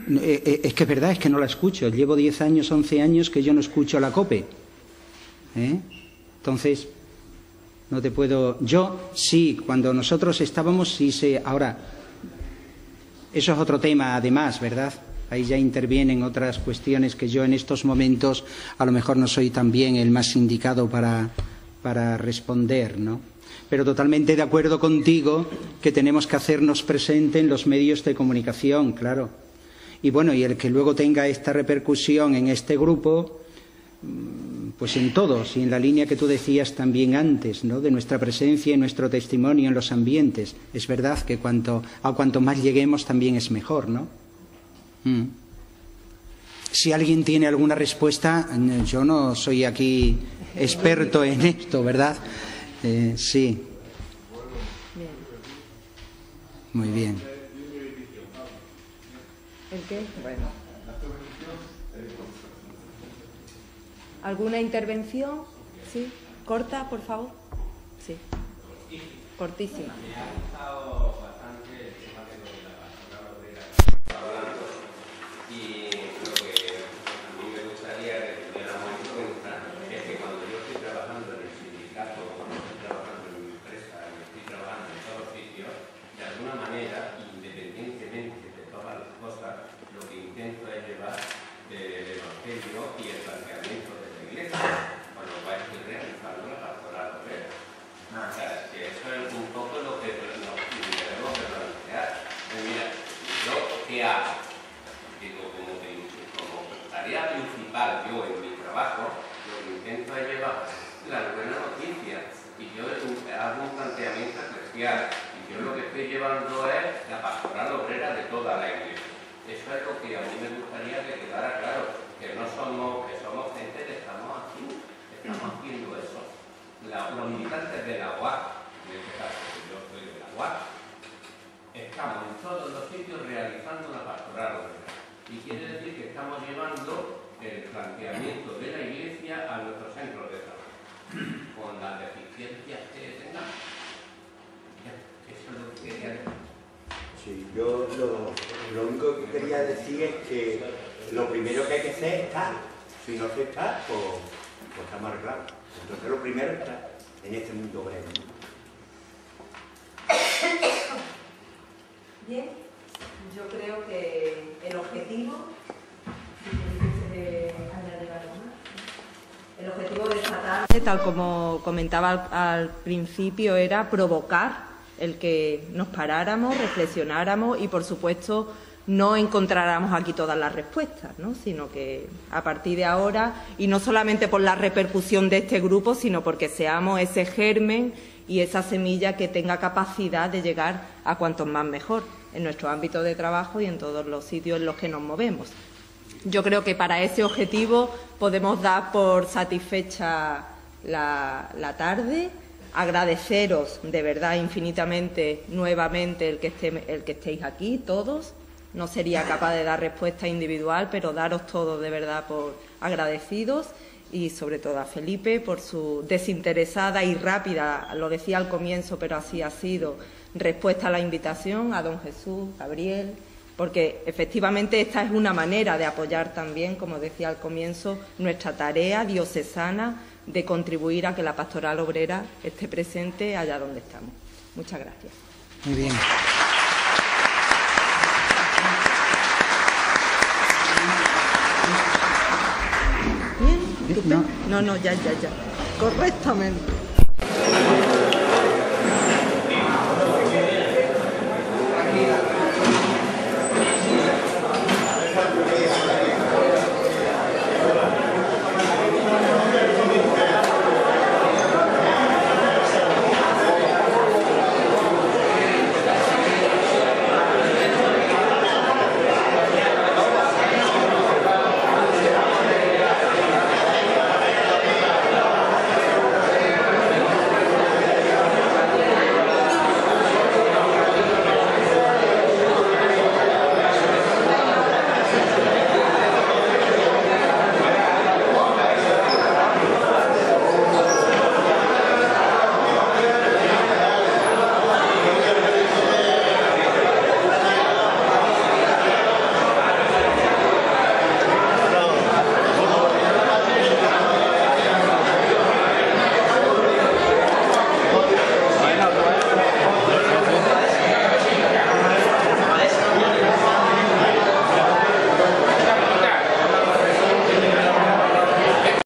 S8: Es que es verdad, es que no la escucho. Llevo 10 años, 11 años que yo no escucho la COPE. Entonces, no te puedo... Yo sí, cuando nosotros estábamos, sí sé... Ahora, eso es otro tema además, ¿verdad? Ahí ya intervienen otras cuestiones que yo en estos momentos a lo mejor no soy también el más indicado para responder, ¿no? Pero totalmente de acuerdo contigo que tenemos que hacernos presente en los medios de comunicación, claro. Y bueno, y el que luego tenga esta repercusión en este grupo, pues en todos, y en la línea que tú decías también antes, ¿no?, de nuestra presencia y nuestro testimonio en los ambientes. Es verdad que cuanto más lleguemos también es mejor, ¿no? Si alguien tiene alguna respuesta, yo no soy aquí experto en esto, ¿verdad? Sí. Muy bien.
S1: ¿El qué? Bueno. ¿Alguna intervención? ¿Sí? ¿Corta, por favor? Sí. Cortísima.
S4: Me ha gustado bastante el tema de la pastoral obrera hablando, y lo que a mí me gustaría que tuviéramos en cuenta es que cuando yo estoy trabajando en el sindicato, cuando estoy trabajando en mi empresa, y estoy trabajando en todos sitios, de alguna manera, independientemente de todas las cosas, lo que intento es llevar el evangelio y el planteamiento de la iglesia, con lo cual estoy realizando la pastoral obrera. O sea, que eso es un poco lo que nos debemos de plantear. Mira, ¿yo qué hago? Digo, como tarea principal yo en mi trabajo, lo que intento es llevar las buenas noticias, y yo hago un planteamiento eclesial, y yo lo que estoy llevando es la pastoral obrera de toda la iglesia. Eso es lo que a mí me gustaría que quedara claro, que no somos, que somos gente que estamos aquí, estamos haciendo eso. Los militantes de la UAC, en este caso, yo soy de la UAC, estamos en todos los sitios realizando una pastoral obrera. Y quiere decir que estamos llevando el planteamiento de la Iglesia a nuestros centros de trabajo, con las deficiencias que tengamos. Eso es lo que quería decir.
S9: Sí, yo lo único que quería decir es que lo primero que hay que hacer es estar. Si no se está, pues está mal claro. Entonces lo primero está en este mundo obrero.
S1: Bien, yo creo que el objetivo, el objetivo de esta tarde importante, tal como comentaba al principio, era provocar el que nos paráramos, reflexionáramos y, por supuesto, no encontráramos aquí todas las respuestas, ¿no? Sino que a partir de ahora, y no solamente por la repercusión de este grupo, sino porque seamos ese germen y esa semilla que tenga capacidad de llegar a cuantos más mejor en nuestro ámbito de trabajo y en todos los sitios en los que nos movemos. Yo creo que para ese objetivo podemos dar por satisfecha la tarde, agradeceros de verdad infinitamente nuevamente el que estéis aquí todos. No sería capaz de dar respuesta individual, pero daros todos de verdad por agradecidos y sobre todo a Felipe por su desinteresada y rápida, lo decía al comienzo, pero así ha sido, respuesta a la invitación, a don Jesús, Gabriel, porque efectivamente esta es una manera de apoyar también, como decía al comienzo, nuestra tarea diocesana de contribuir a que la pastoral obrera esté presente allá donde estamos. Muchas gracias.
S8: Muy bien.
S1: Bien, estupendo. No, ya. Correctamente.